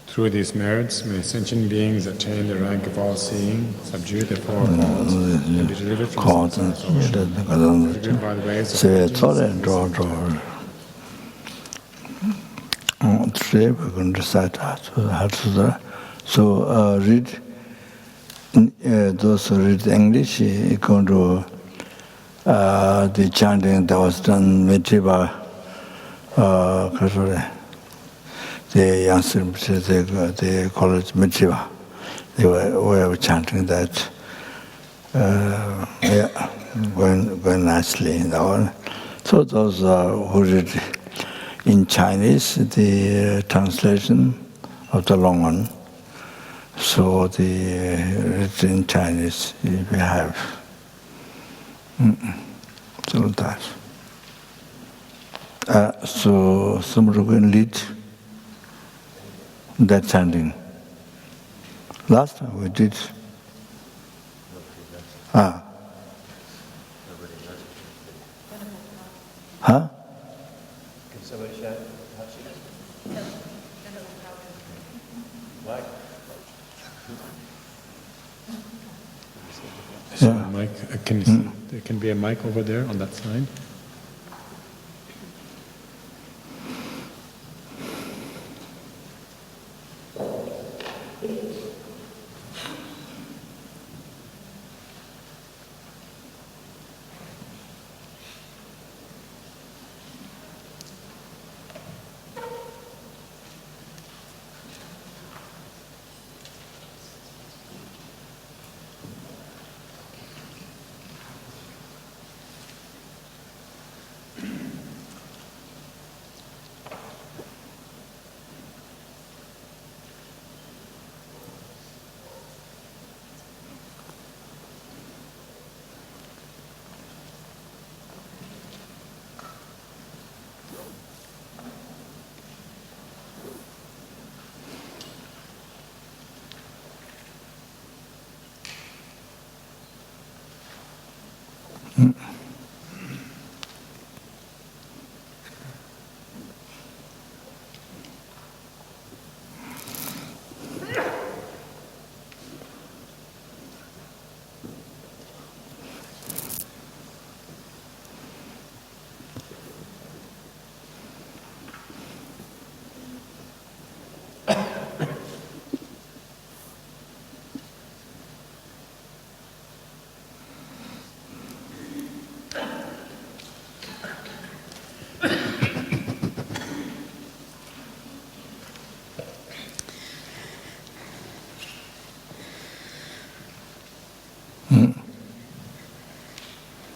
Through these merits, may sentient beings attain the rank of all-seeing, subdue the four faults, and be delivered from samsara's ocean, driven by the waves of today we're going to recite Hatsusara. So read, those who read English, you're going to the chanting that was done Mitriba, the youngsters, they call it Mitriba. They were chanting that, going nicely. So those who read in Chinese, the translation of the long one. So the read in Chinese, we have. So that. So somebody can lead that chanting. Last time we did. Huh? Can somebody shout? Mike? Yeah. Mike, there can be a mic over there on that side.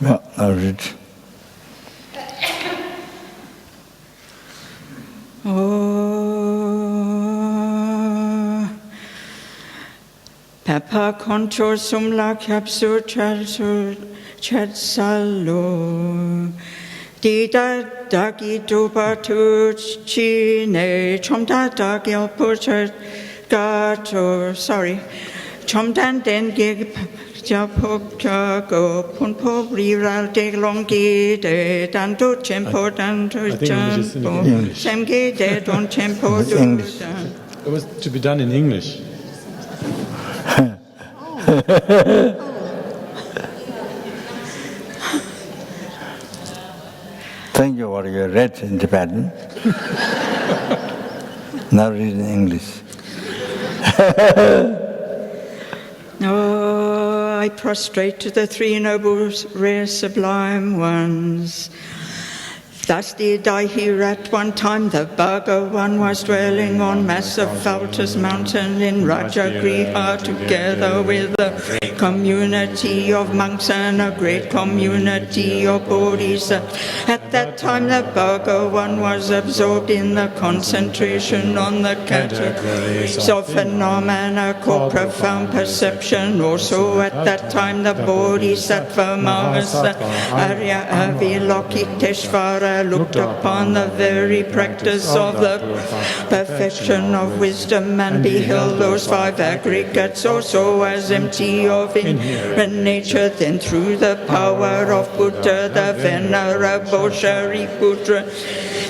Yeah, I'll read. Papa control sumla capsule chat salo. Dida dagi duba tu chine chomda dagi opusha gato. Sorry. Chomdan den gig japok go punpo riral de longi de danto tempo danto tempo semge de don tempo do. It was to be done in English. Thank you for your read in Tibetan. Now read in English. No. I prostrate to the three noble, rare, sublime ones. Thus did I hear at one time the Bhagavan was dwelling on massive Valtas mountain in Rajagriha together with a community of monks and a great community of bodhisattvas. At that time the Bhagavan was absorbed in the concentration on the categories of phenomena called profound perception. Also at that time the Bodhisattva Mahasa Arya Avalokiteshvara looked upon the very practice of the perfection of wisdom and beheld those five aggregates also as empty of inherent nature. Then through the power of Buddha, the Venerable Shariputra,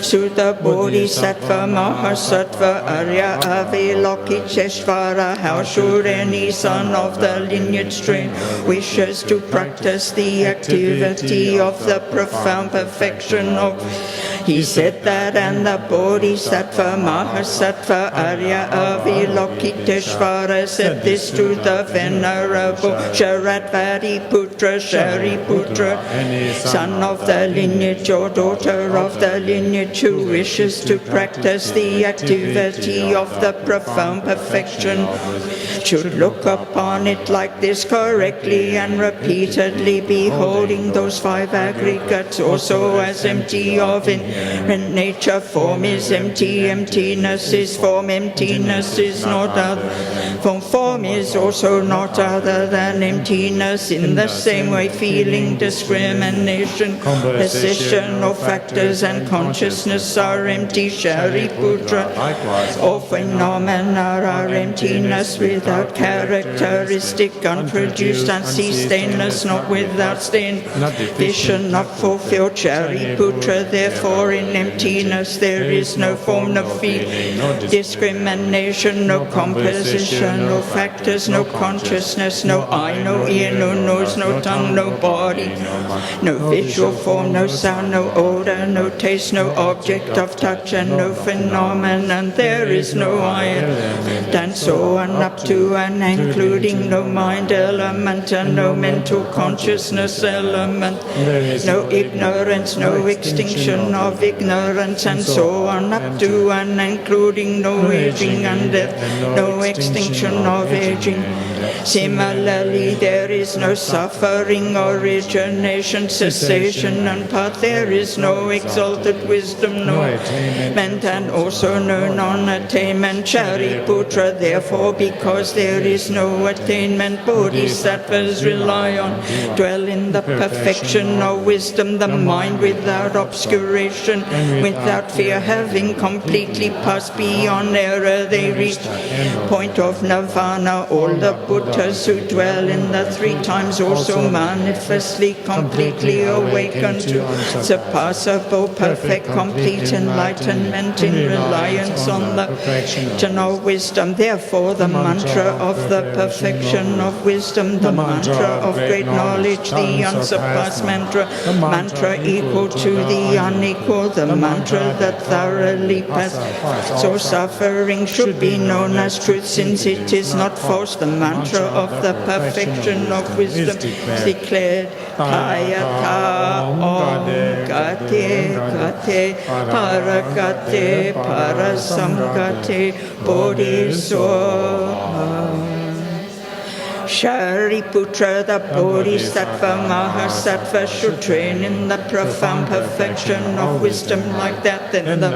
Sutta Bodhisattva Mahasattva Arya Avalokiteshvara, how should any son of the lineage train wishes to practice the activity of the profound perfection of, he said that, and the Bodhisattva Mahasattva Arya Avalokiteshvara said this to the Venerable Sharadvari Putra Shariputra, son of the lineage or daughter of the lineage, who wishes to practice the activity of the profound perfection should look upon it like this correctly and repeatedly, beholding those five aggregates also as empty of inherent nature. Form is empty, emptiness is form, emptiness is not other. Form is also not other than emptiness. In the same way, feeling, discrimination, position of factors and consciousness are empty. Shariputra, all phenomena are emptiness without characteristic, unproduced, unsustainless, not without stain, vision not fulfilled. Shariputra, therefore in emptiness there is no form, no feeling, discrimination, no composition, no factors, no consciousness, no eye, no ear, no nose, no tongue, no body, no visual form, no sound, no odor, no taste, no object of touch, and no phenomenon. There is no I, and so on up to and including no mind element and no mental consciousness element, no ignorance, no extinction of ignorance, and so on up to and including no aging and death, no extinction of aging. Similarly, there is no suffering, origination, cessation, and path. There is no exalted wisdom, no attainment, and also no non-attainment. Shariputra, therefore, because there is no attainment, bodhisattvas rely on, dwell in the perfection of wisdom, the mind without obscuration, without fear, having completely passed beyond error, they reach point of nirvana. All the Buddhas who dwell in the three times also manifestly, completely awakened to surpassable, perfect, complete enlightenment in reliance on the perfection of wisdom. Therefore, the mantra of the perfection of wisdom, the mantra of great knowledge, the unsurpassed mantra, mantra equal to the unequal, the mantra that thoroughly passes so suffering should be known as truth, since it is not false. The mantra of the perfection of wisdom is declared Hayata Om Gate Gate Paragate Parasamgate Bodhisattva. Shariputra, the Bodhisattva Mahasattva, should train in the profound perfection of wisdom like that. Then the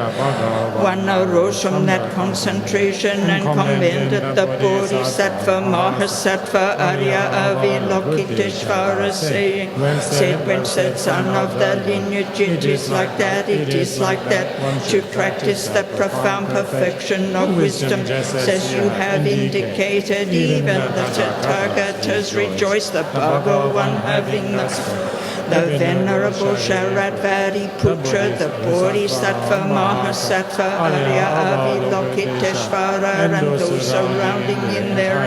one arose from that concentration and commended the Bodhisattva Mahasattva Arya Avalokiteshvara, saying, when said son of the lineage, it is like that, it is like that, to practice the profound perfection of wisdom, says you have indicated. Even the Tathagatas rejoice, the Bhagavan having the Venerable Sharadvari Putra, the Bodhisattva Mahasattva Arya Avalokiteshvara, and those surrounding in their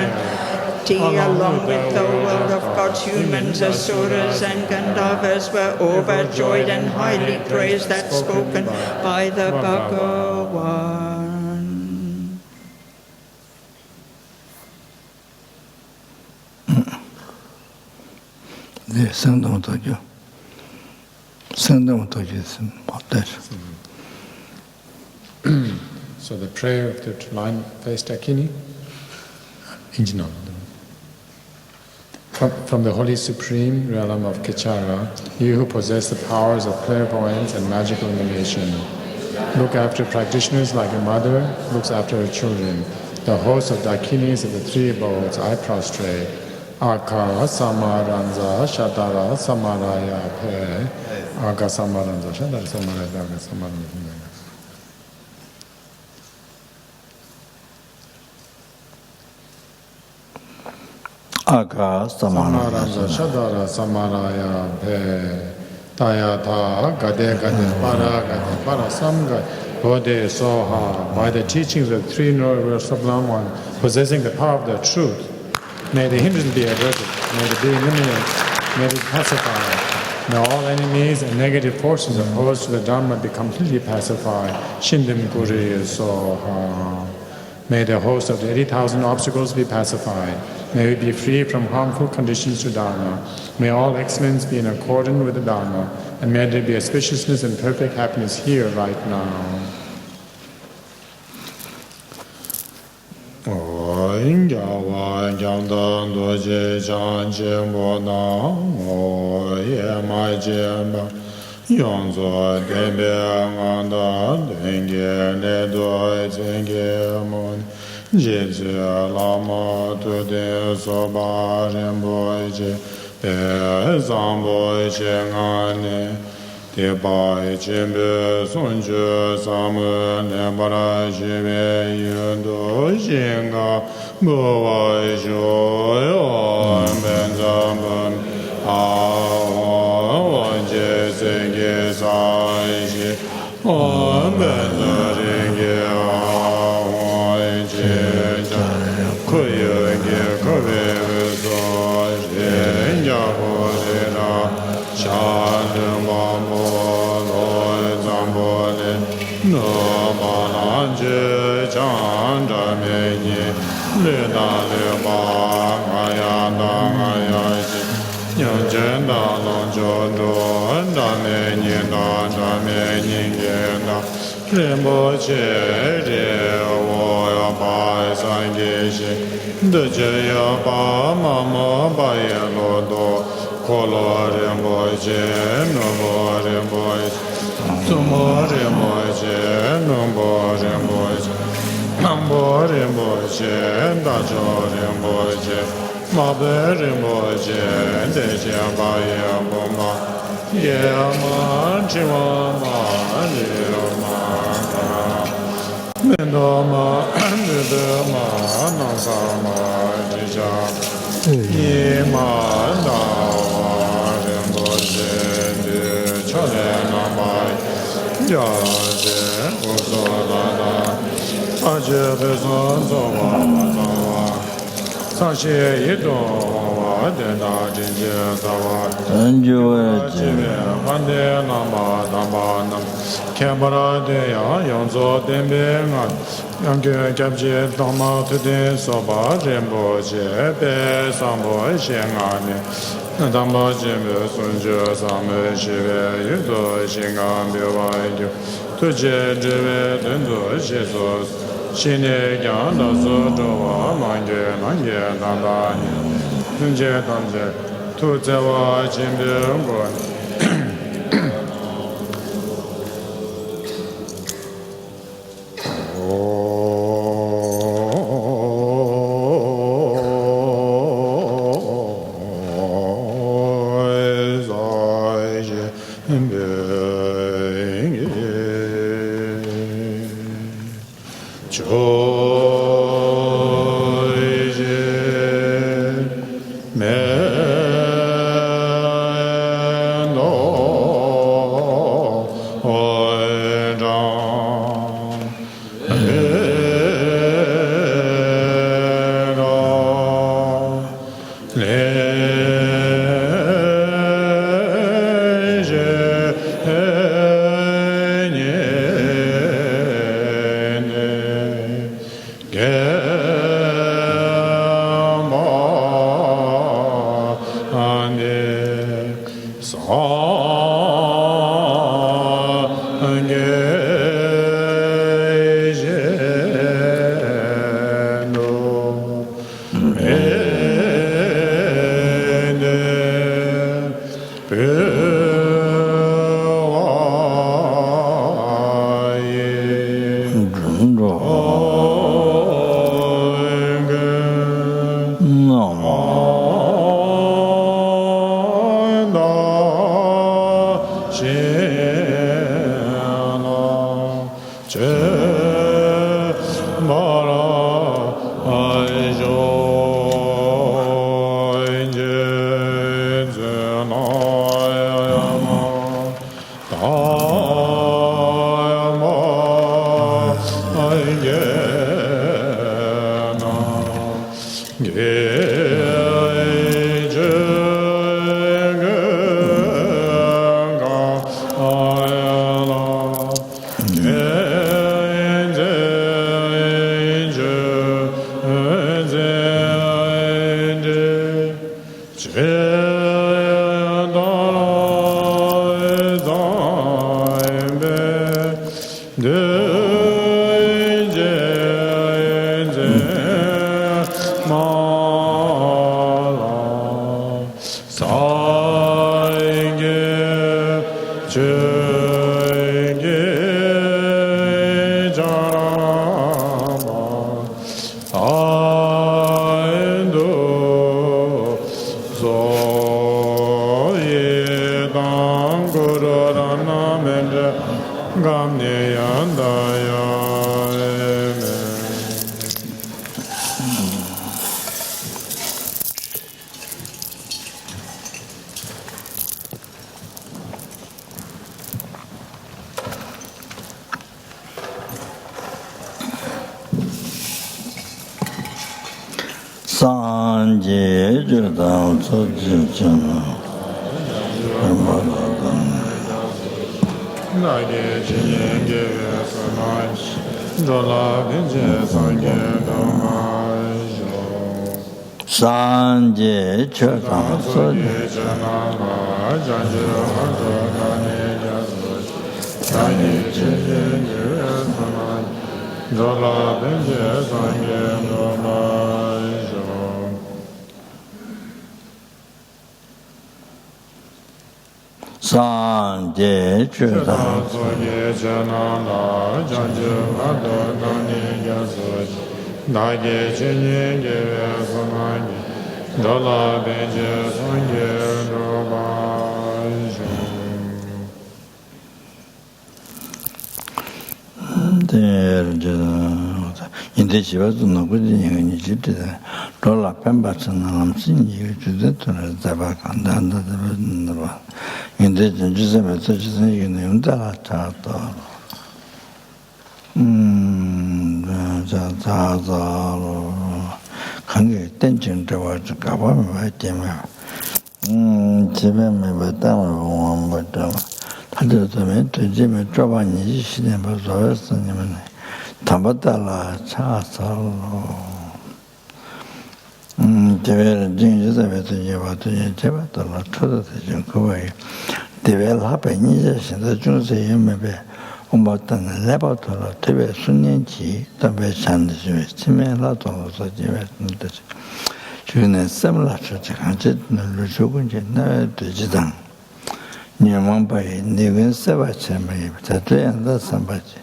along with the world of gods, humans, asuras, and Gandharvas were overjoyed and highly praised that spoken by the Bhagavan. 네, 생동도죠. 생동도죠 있으면 어때요? So the prayer of the lion-faced Dakini, from the Holy Supreme realm of Kichara, you who possess the powers of clairvoyance and magical emanation, look after practitioners like a mother looks after her children. The host of Dakinis of the three abodes, I prostrate. Aka Samaranza Shatara Samaraya Pe. Aka Samaranza Shatara Samaraya Samaraya. Aka Samaranza Shatara Samaraya Pe. Tayata Gade Para Samga Bodhe Soha. By the teachings of the three noble sublime one, possessing the power of the truth, may the hindrance be averted, may it be eliminated, may it be pacified. May all enemies and negative forces opposed to the Dharma be completely pacified. Shindim Guri Soha. May the host of the 80,000 obstacles be pacified. May we be free from harmful conditions to Dharma. May all excellence be in accordance with the Dharma. And may there be auspiciousness and perfect happiness here, right now. Lama to de soba Rinpoche, Zambo Chengane, Te Bai Chimbe Sunju Samu Nebara Chibe Yundo Shinga, Buwa Shuyo Benzambun, Awa Jesenge Saishi, Om Benzaringe Rinpoche Rewa Ba Sangeshi Dejaya Ba Mama Baya Lodo Kolo Rinpoche Nobo Rinpoche Sumo Rinpoche Nobo Rinpoche Nambo Rinpoche Dacho Rinpoche Mabe Rinpoche Deja Baya Bomba Yama Chima Mendoma, Nidama, Nasama, Jija, Yema, Dawa, Rinpoche, Chalena Mai, Yaje, Uzolada, Aje Bezon Zawa, Sashi Yido, Dena Jija Zawa, Pande Nama, Nama, Nama. Kembara deya yonzo dembe ngan yangge gyabje dhamma tude soba Rinpoche pe sambo shengane dhamma jimbe sunju samme shive yudo shengan byoba yu tuje drive dendo shiso shine gyanda su jowa mange nange nandani tunje tanje tuzewa jimbe ngon Sanje Judam Sojana Sanje Judam Sanje Chudam 인데 집에서 누구지 이게 집에 돌아 뱀바스는 남신이 주제들을 잡아 간다는데 인데 주제면 주제는 이게 내용다 차다 자자로 관계 땡진되어 가보면 말때면 집에 매번 원부터 다들으면 되지면 좁아니 시대 벌써였으면 담았다라 차서 대외를 진지자에서 예와도 제바다라 쳐도되죠 그거에 대외를 하베니 이제신의 중세 연매배 엄마는 레버터라 대외 순년지 담배 잔듯이 치매라도서 제외했는데 주는 샘라처 간제는 조금씩 나야 되지당 녀만바에 내근 세바체매 자도한다 삼바지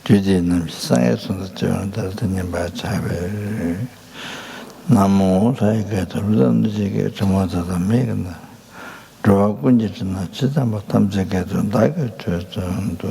주제는 상에서도 저한테는 바차베 나무 사이가 들어던지게 좀하다가 매근다 로군지는 진짜 못 담색해도 나가 저전도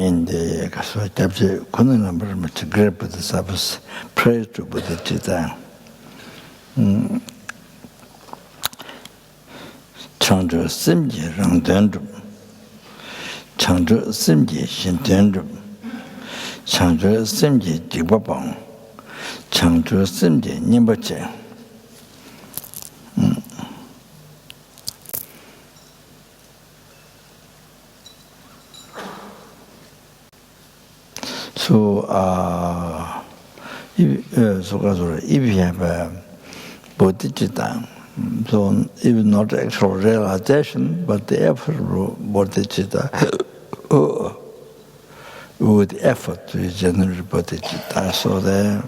인데 가서 답지 권은 뭐면 그래부터 sabes pray to bodhichitta 창조 심지랑 된주 창조 심지 신된주 창조 심지 지법방 창조 심지 님버체 So if you have a bodhichitta, so even not actual realization, but the effort of bodhichitta, with effort to generate bodhichitta, so the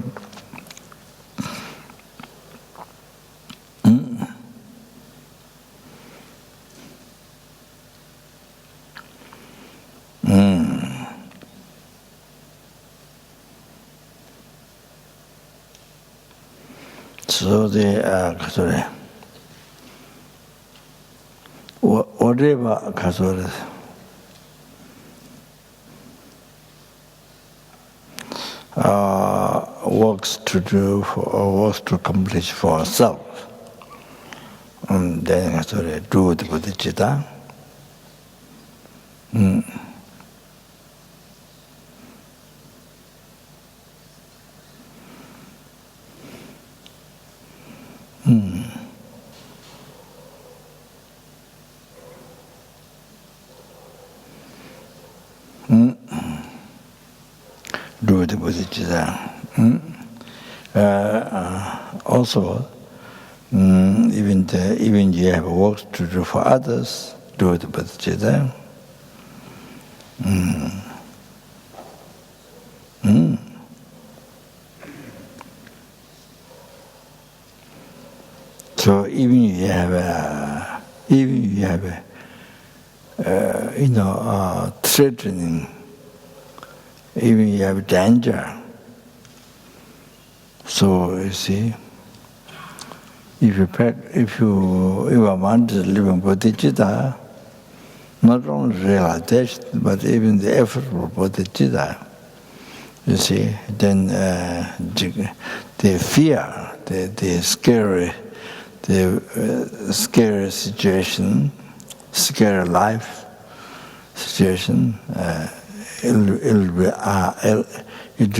So the whatever works to do or works to accomplish for self, and then do the bodhicitta. Do the bodhicitta. Also, even you have work to do for others, do the bodhicitta. So even you have threatening, even you have danger. So you see, if you want to live in bodhicitta, not only realization, but even the effort of bodhicitta, you see, then the fear, the scary situation, scary life situation, it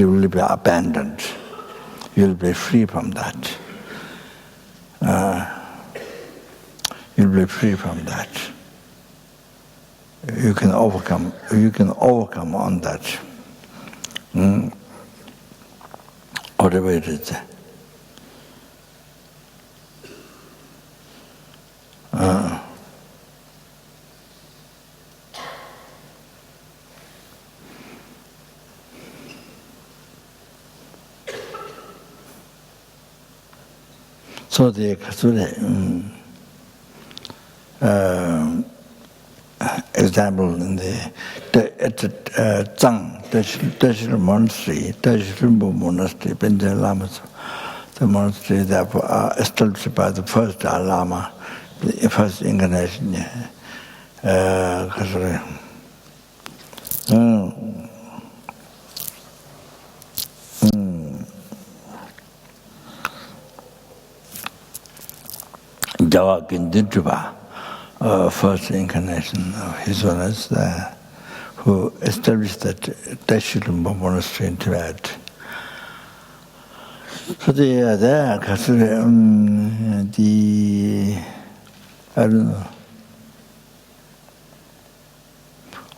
will be abandoned. You'll be free from that. You'll be free from that. You can overcome on that. Whatever it is. So the example in at the Deshil monastery, Deshil monastery, Benjamin Lamas, the monastery that established by the first Dalai Lama, the first incarnation. Jawa Stupa, first incarnation of His Holiness, who established that Deshilumba monastery in Tibet. So they are there, I don't know,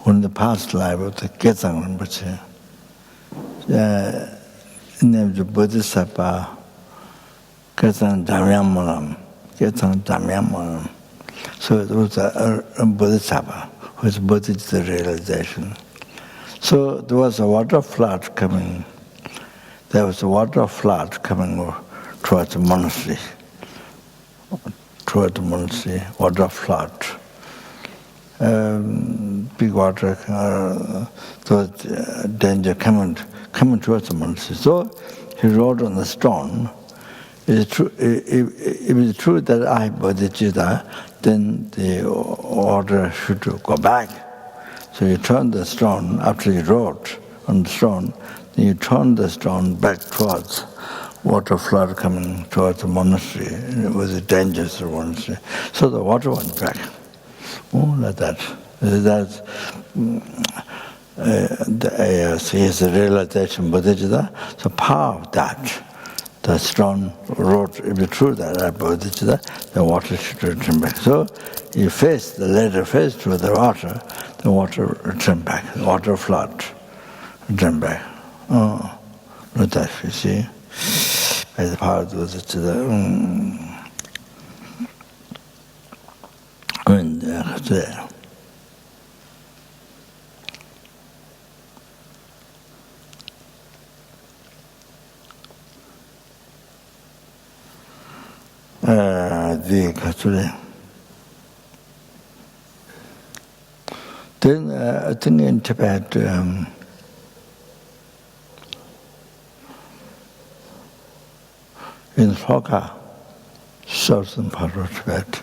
in the past life of the Getsang Rinpoche, named the Bodhisattva Getsang Damyamalam. So it was a bodhisattva who was bodhicitta realization. So there was a water flood coming. There was a water flood coming towards the monastery. Water flood. Big water, danger coming towards the monastery. So he wrote on the stone, if it is true that I have bodhicitta, then the order should go back. So you turn the stone, after you wrote on the stone, then you turn the stone back towards water flood coming towards the monastery. It was a dangerous monastery. So the water went back. Like that. So he has a realization bodhichitta. So power of that, the stone wrote, if it's true that I bodhichitta, the water should return back. So he faced, the ladder faced to the water returned back, the water flood returned back. Oh, not that, you see, by the power of bodhichitta. There. Then I think in Tibet, in Phokha, southern part of Tibet,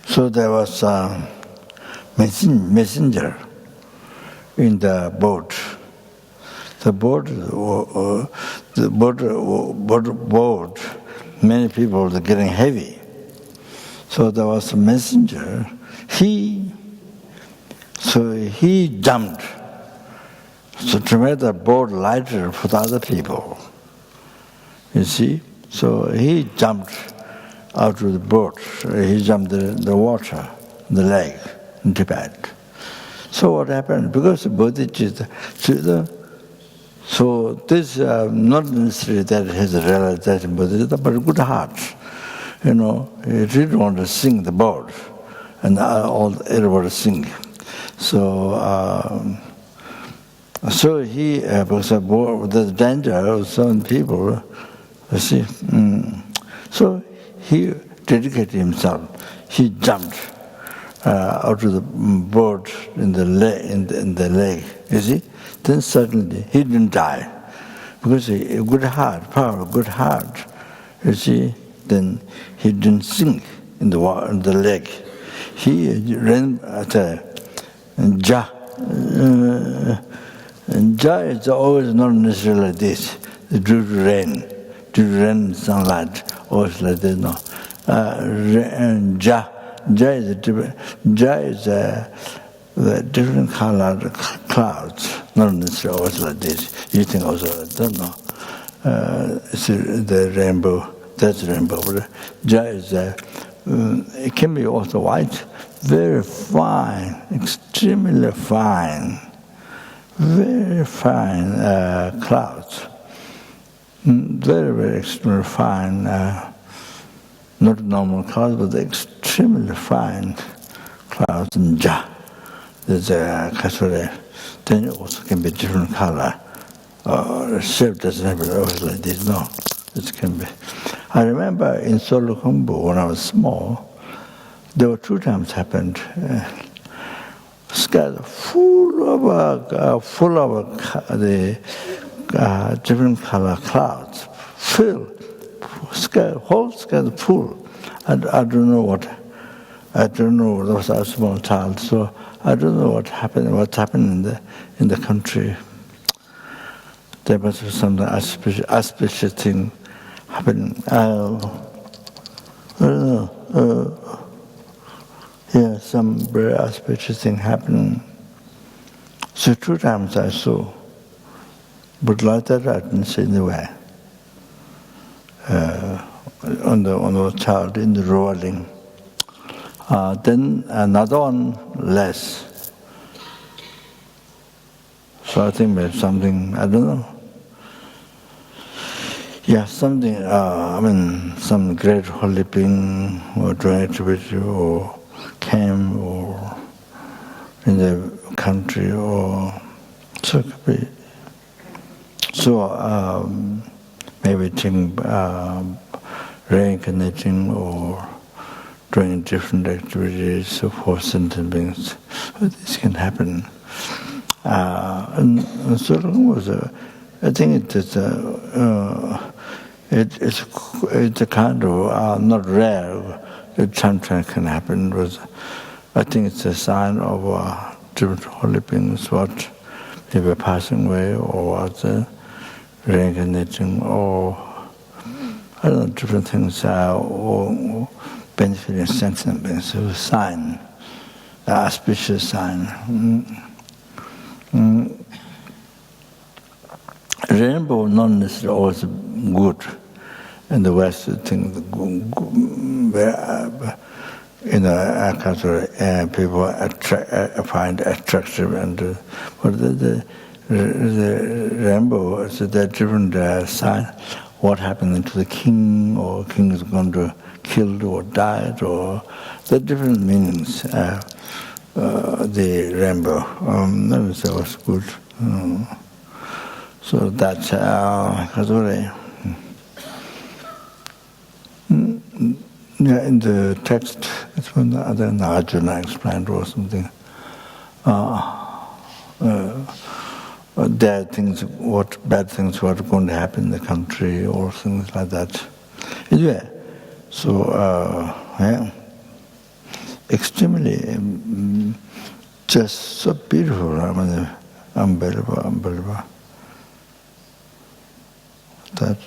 so there was a messenger in the boat. The boat, many people were getting heavy. So there was a messenger. He jumped. So to make the boat lighter for the other people. You see? So he jumped out of the boat. He jumped the water, the lake in Tibet. So what happened? Because of bodhichitta, so this not necessarily that it has a realization bodhichitta, but a good heart. You know, he didn't want to sing the boat, and everybody sing. So he, because of the danger of some people, you see. So he dedicated himself. He jumped out of the boat in the lake. You see. Then suddenly he didn't die because a good heart, power of good heart. You see. Then he didn't sink in the lake. He ran at Ja. Ja is always not necessarily like this. Due to rain sunlight, always like this. No, Ja is the different colored clouds. Not necessarily always like this. You think also I don't know. It's the rainbow. That's the rainbow. But Ja is it can be also white, very fine, extremely fine, very fine clouds. Very, very extremely fine, not normal clouds, but extremely fine clouds in Ja. There's a kasure. Then it also can be different color. Shape doesn't have it always like this, no. It can be. I remember in Solo Khumbu, when I was small, there were 2 times happened. Sky full of the different color clouds, whole sky full. I don't know what. I don't know. There was a small child, so I don't know what's happened in the country. There must be something auspicious thing happening. I don't know. Yeah, some very auspicious thing happening. So 2 times I saw. But like that, I didn't see anywhere. On the child in the rolling. Then another one less. So I think there's something, I don't know. Yeah, something, some great holy being or doing activity or came or in the country or so it could be. So maybe think reincarnating or doing different activities for sentient beings. This can happen. And so was I think it's a kind of not rare sometimes can happen. But I think it's a sign of different holy beings, what people passing away, or what reincarnating, or I don't know, different things, or benefiting sentient beings. So a sign, an auspicious sign. Rainbow not necessarily always good. In the West, I think people find attractive, and but the rainbow is a different sign. What happened to the king, or king is going to killed or died, or the different meanings. The rainbow, that was good. So that's in the text, it's when the other Arjuna explained or something. There are things, bad things what are going to happen in the country, or things like that. Anyway, so extremely, just so beautiful. I mean, unbelievable. That.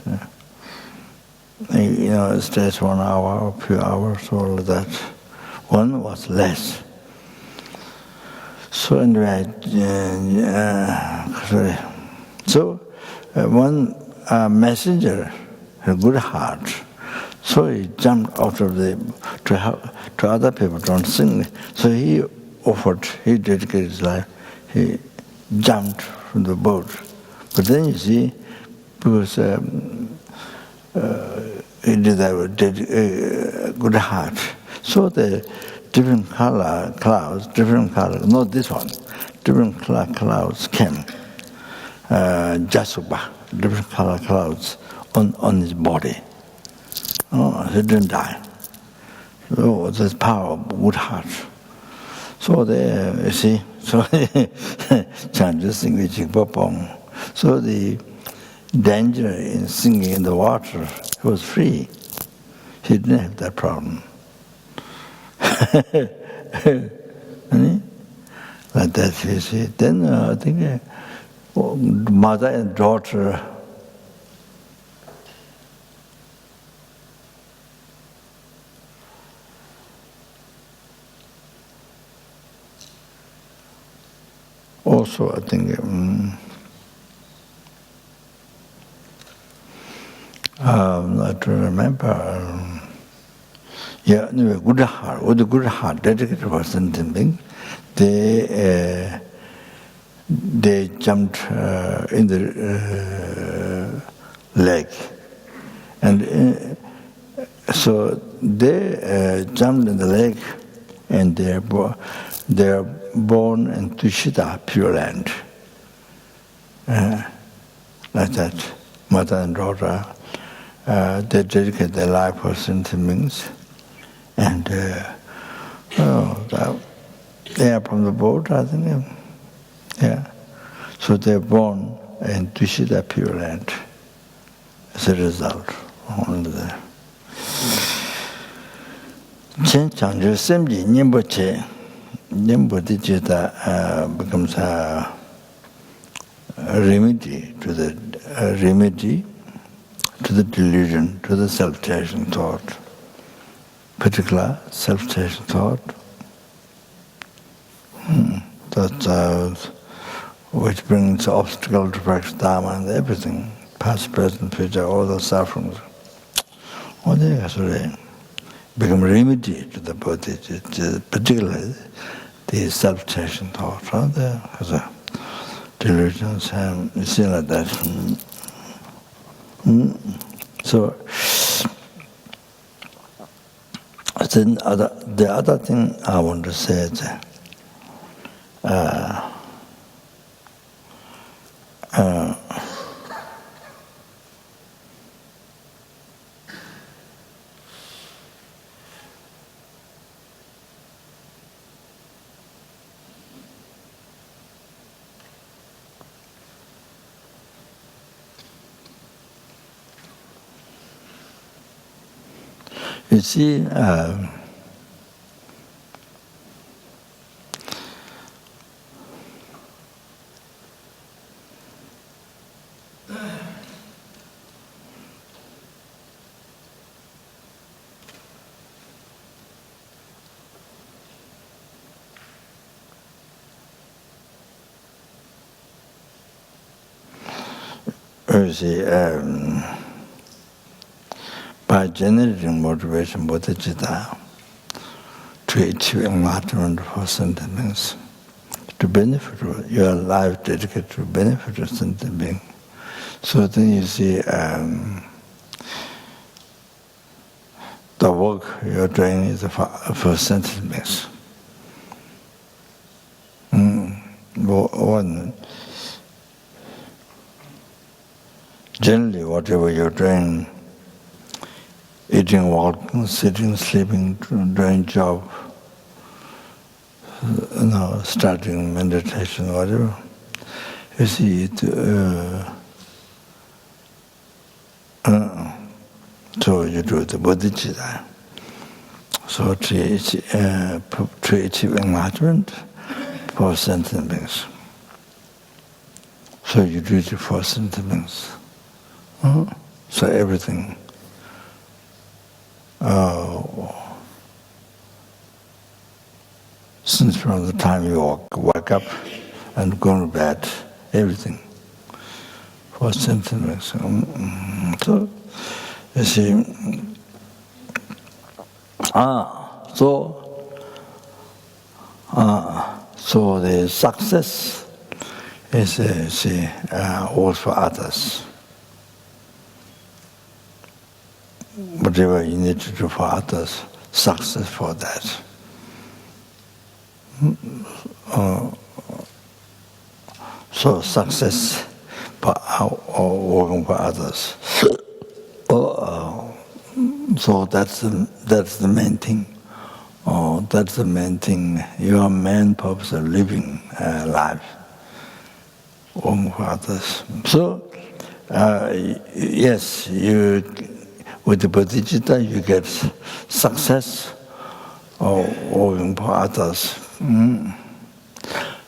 It stays 1 hour or a few hours, all of that. One was less. So anyway, one messenger had a good heart, so he jumped out of to other people don't sing. So he dedicated his life. He jumped from the boat. But then you see, because he did that with good heart. So the different color clouds, not this one, different color clouds came. Jasuba, different color clouds on his body. Oh, he didn't die. Oh, there's power of good heart. So there, you see, Chandra singing Jigpopong. So the danger in singing in the water, he was free. He didn't have that problem. Like that, you see. Then I think mother and daughter also, I think, I don't remember. Anyway, good heart. With a good heart, dedicated person, they jumped in the lake, and so they jumped in the lake, and they're born in Tushita, Pure Land, like that. Mother and daughter, they dedicate their life for sentient beings, and they are from the boat, I think. Yeah. So they're born in Tushita, Pure Land as a result. Only there. Chen Changzhe Semji Rinpoche, bodhichitta becomes a remedy to the delusion, to the self-cherishing thought, particular self-cherishing thought. That which brings obstacle to practice Dharma and everything, past, present, future, all the sufferings. All they actually become remedy to the bodhichitta, particularly the self-cherishing thought. Because delusions and you see like that. So then the other thing I want to say is you see, you see, by generating motivation, bodhichitta, to achieve enlightenment for sentient beings, to benefit your life dedicated to benefit of sentient being. So then you see, the work you're doing is for sentient beings. Generally, whatever you're doing, eating, walking, sitting, sleeping, doing job, starting meditation, whatever, you see it. So you do the bodhichitta. So to achieve enlightenment for sentient beings. So you do it for sentient beings. So everything. Since from the time you wake up and go to bed, everything for sentient beings. So you see, so the success is all for others. Whatever you need to do for others, success for that. So success or working for others. So that's the main thing. That's the main thing. Your main purpose of living life, working for others. So yes, with the bodhichitta you get success of working for others.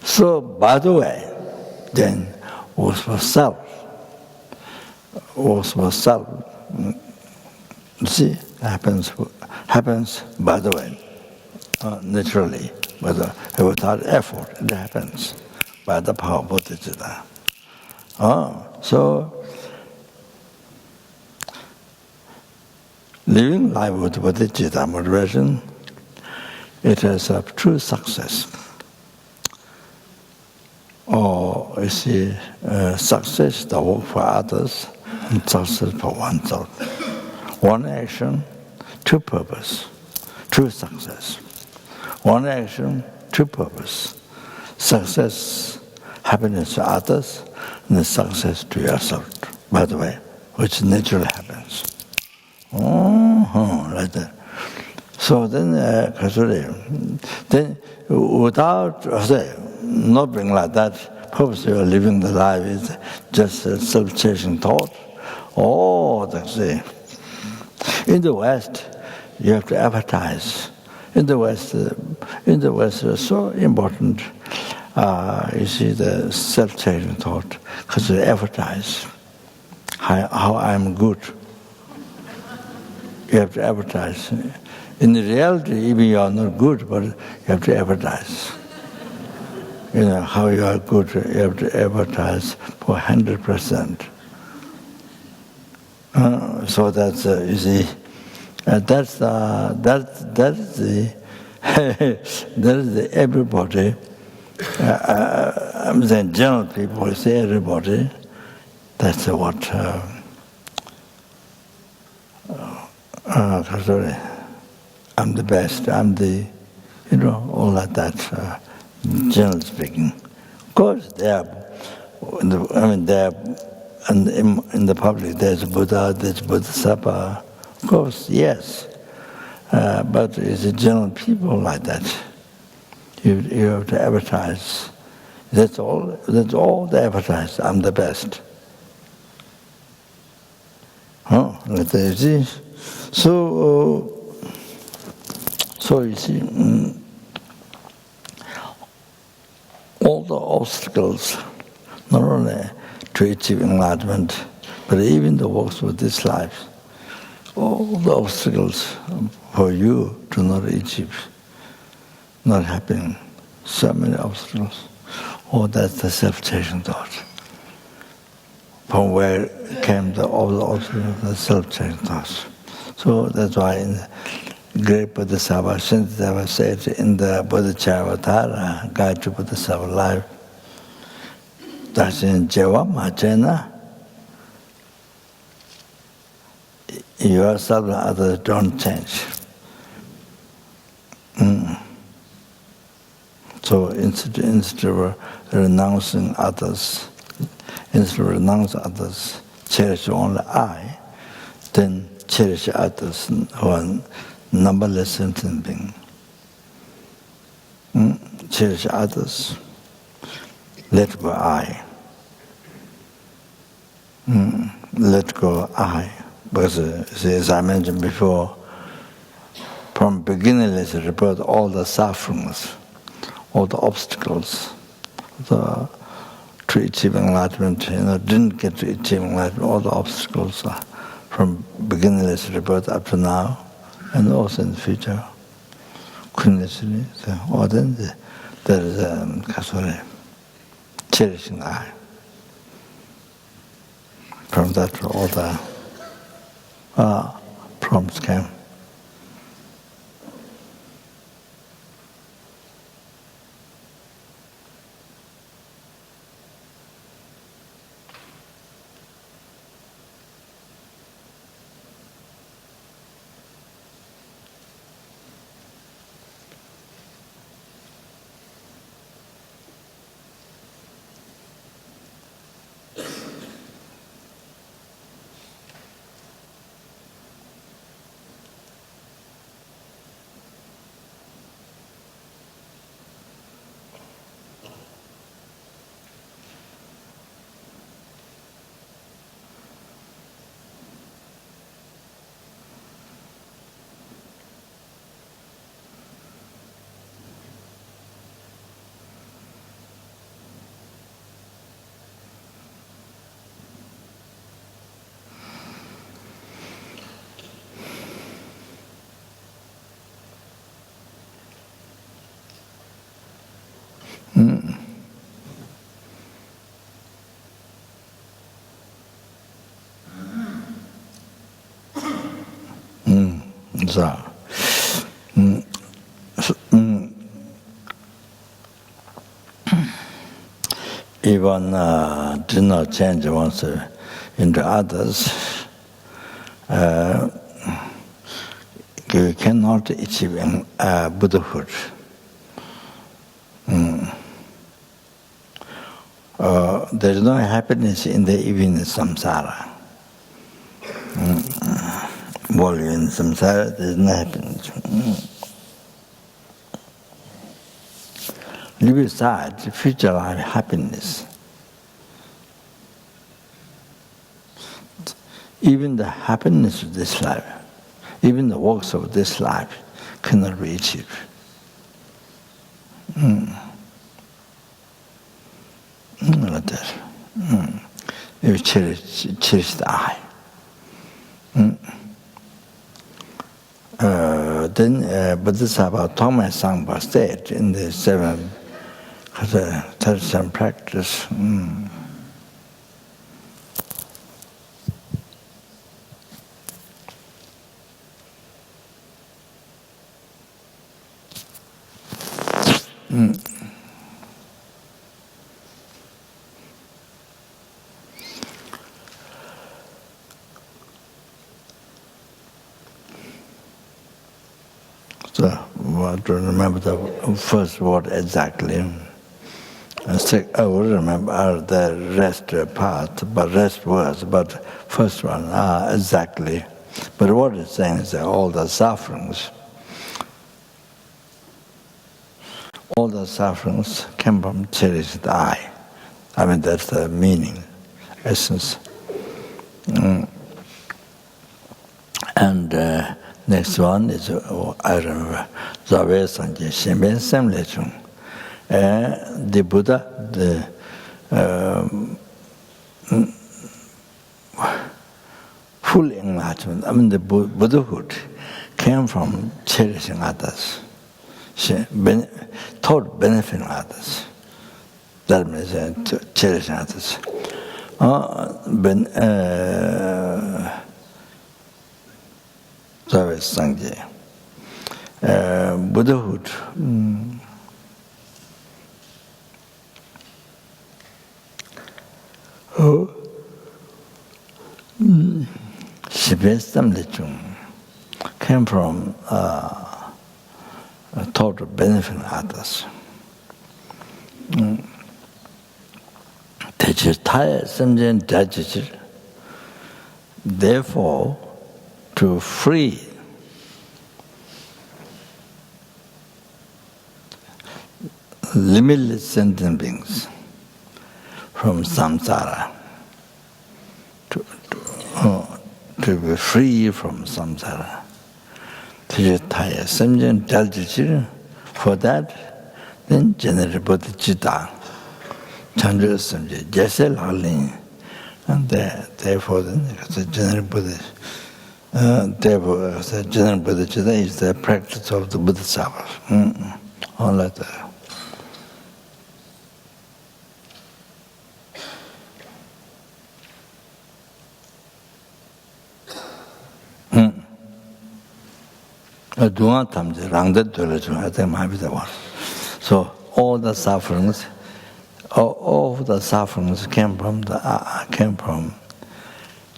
So by the way, then works for self. Works for self. See, happens by the way, naturally, without effort, it happens by the power of bodhicitta. So, living life with bodhicitta motivation, it has a true success. Or you see, success, the work for others, and success for oneself. One action, two purpose, true success. One action, two purpose. Success, happiness to others, and the success to yourself, by the way, which naturally happens. Like that. So then, without not being like that, purpose of living the life is just a self-cherishing thought. That's it. In the West, you have to advertise. In the West, it's so important. You see the self-cherishing thought, because you advertise how I'm good. You have to advertise. In the reality, even you are not good, but you have to advertise. How you are good, you have to advertise for 100%. So that's you see, that's the everybody. I'm saying general people say everybody. That's what. Sorry, I'm the best. I'm the, all like that. Generally speaking, of course, in the public, there's Buddha, there's Bodhisattva. Of course, yes, but it's a general people like that. You have to advertise. That's all. That's all they advertise. I'm the best. Like that, you see. So you see, all the obstacles, not only to achieve enlightenment, but even the works of this life, all the obstacles for you to not achieve, not happening, so many obstacles. That's the self-cherishing thought. from where came all the self-cherishing thoughts. So that's why in the great Bodhisattva, Shantideva said in the bodhichitta Guide to Bodhisattva Life, Dashin Jeva Machena, yourself and others don't change. So instead of renouncing others, cherish only I, then cherish others who are numberless sentient beings. Cherish others, let go I. Let go I. Because as I mentioned before, from beginningless rebirth, all the sufferings, all the obstacles, to achieving enlightenment, didn't get to achieving enlightenment, all the obstacles are from beginningless rebirth up to now, and also in the future. Continuously, then there is a cherishing I. From that, all the problems came. Even do not change oneself into others, you cannot achieve Buddhahood. There is no happiness in the even samsara. While you're in samsara, there is no happiness. Leave aside future life happiness. Even the happiness of this life, even the works of this life cannot be achieved. Like that. You cherish the I. Then Bodhisattva Thongmai Sangpa said in the seven practice. So, I don't remember the first word exactly. I would remember the rest part, but rest words, but first one, exactly. But what it's saying is that all the sufferings came from cherished I. I mean, that's the meaning, essence. And next one is, I remember, Zave Sanje Shenben Semle Chung. The Buddha, the full enlightenment, I mean the Buddhahood, came from cherishing others, toward benefiting others. That means cherishing others. Sangye. Buddhahood. Shibestam Lechung came from total benefit of others. Therefore, to free limitless sentient beings from samsara, to be free from samsara. For that, then generate bodhichitta, and therefore, then generate bodhichitta is the practice of the Bodhisattva. All like that. So all the sufferings came from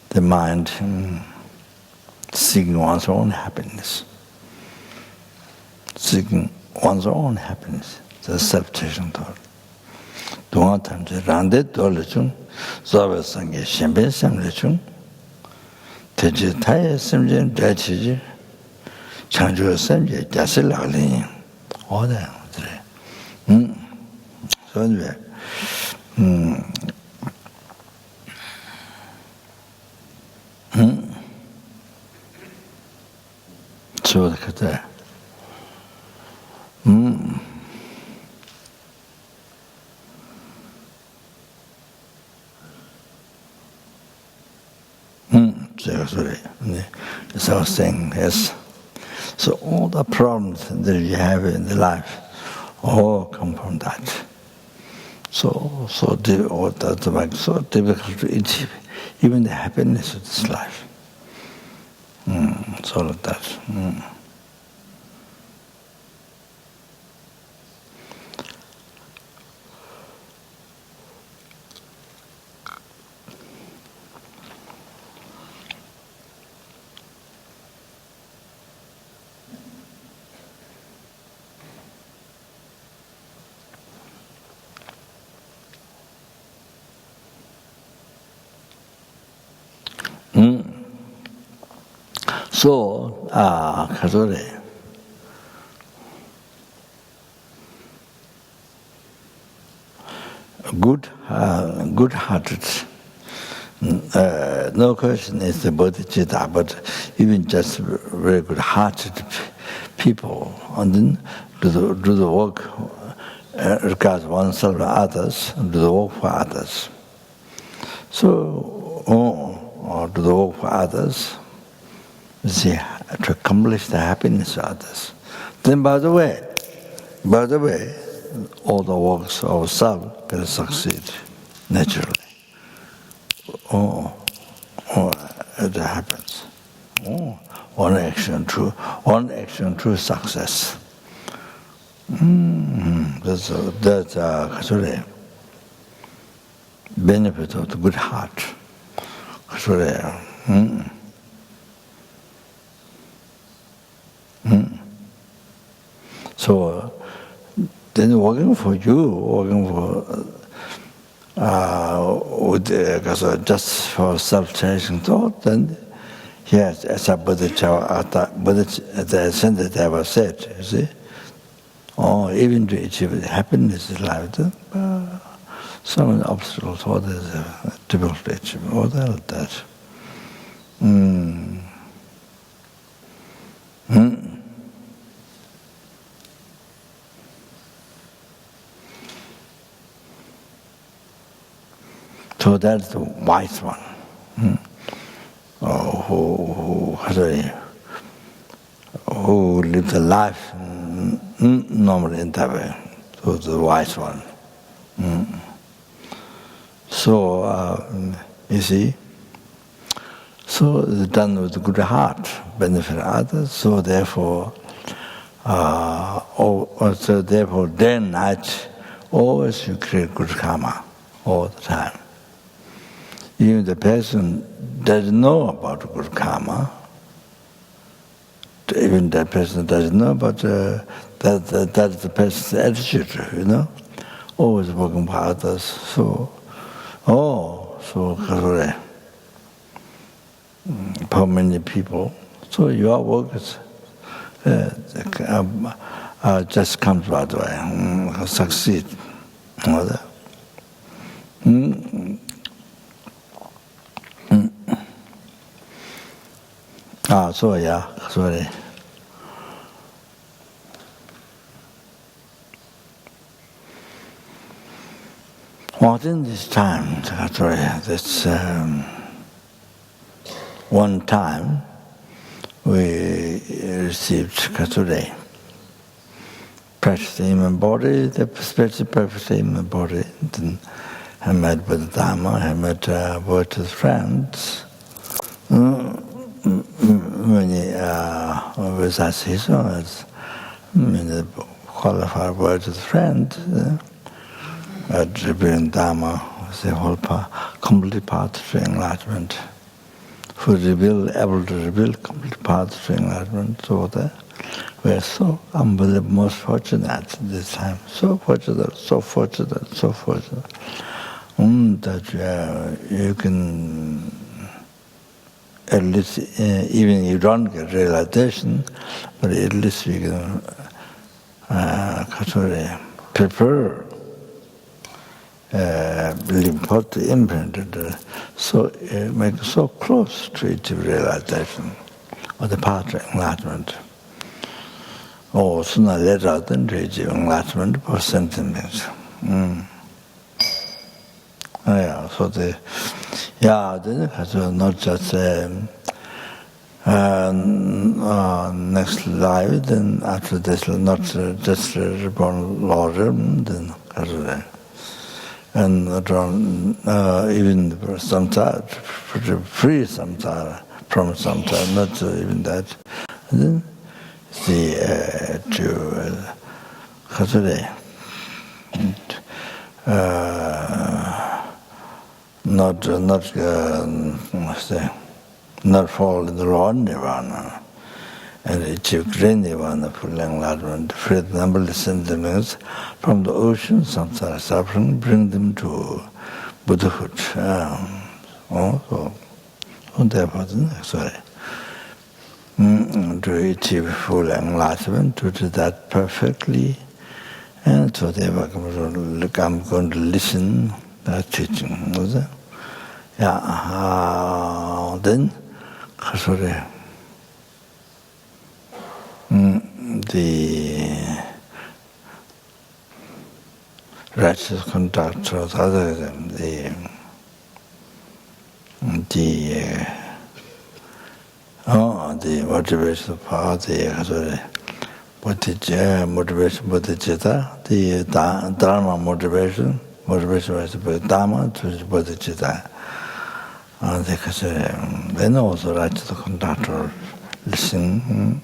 the mind seeking one's own happiness. Seeking one's own happiness. The self-cherishing thought. 창조 선제 자슬라리 오다 그래 선제 저 그때 제가 소리 네 so I was saying yes. So all the problems that you have in the life all come from that. So difficult to achieve even the happiness of this life. So like that. So, good-hearted. No question is the bodhichitta, but even just very good-hearted people, and then do the work regard oneself and others, and do the work for others. So, or do the work for others. See, to accomplish the happiness of others. Then, by the way, all the works of self will succeed naturally. It happens. One action, true success. That's actually benefit of the good heart. So then working for just for self-cherishing thought, then yes, as a the Santa said, you see, even to achieve happiness in life, some obstacles, what is difficult to achieve, all that. So that's the wise one, who lives a life normally in that way. So the wise one. So, you see, so it's done with good heart, benefit others. So therefore, day and night, always you create good karma all the time. Even the person doesn't know about good karma. Even that person doesn't know, but that's the person's attitude, always working for others. So for many people, so your work is just comes right away, succeed. Sorry. In this time, that's one time we received Katsure, practicing human body, the perspective practicing human body. Then I met with the Dharma, I met with friends. When with us, qualified words with friends, revealing Dharma was the whole complete path to enlightenment. Able to reveal complete path to enlightenment. So that we are so unbelievable, most fortunate this time. So fortunate. That you can. At least, even you don't get realization, but at least you can prepare, Rinpoche imprinted, so make so close to realization of the path to enlightenment. Or sooner or later than to achieve enlightenment for sentiments. So not just next life, then after this, not just reborn larger, then and even samsara, free samsara, from samsara, not even that. And then not fall in the wrong nirvana and achieve great nirvana, full enlightenment, free the numberless sentiments from the ocean samsara suffering, bring them to Buddhahood. To achieve full enlightenment, to do that perfectly, and so I'm going to listen that teaching. Then the righteous conduct of other than the motivation power, the motivation bodhichitta, the dharma motivation was dharma to bodhichitta. Then also righteous conduct or listen.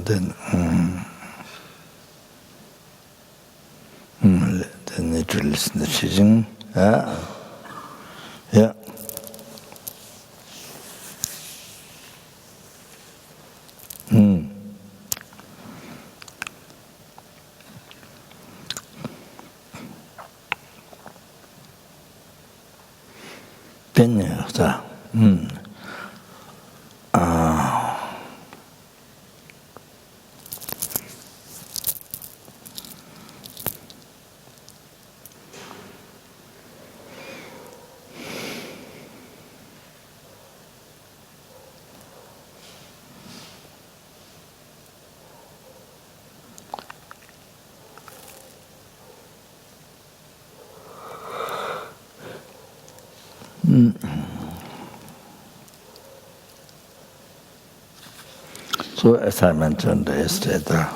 Then need to listen to teaching. Yeah. So as I mentioned yesterday, the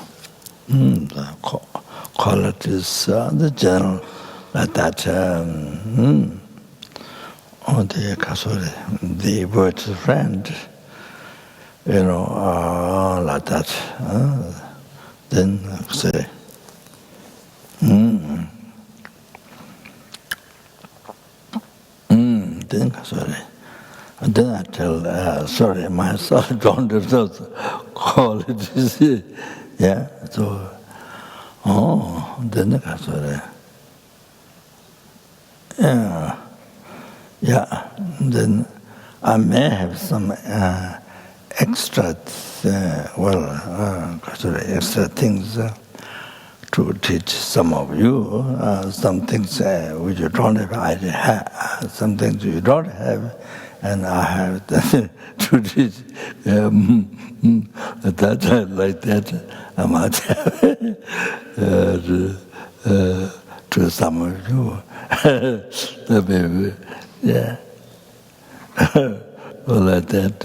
qualities, the general, like that. The virtuous friend, like that. Then say, then I tell, sorry, my soul don't have those qualities. Yeah, so, then I sorry. Yeah, then I may have some extra, extra things to teach some of you. Some things which you don't have, I have. Some things you don't have, and I have to teach. That like that, I might have to some of you. The baby. Yeah. Well, like that.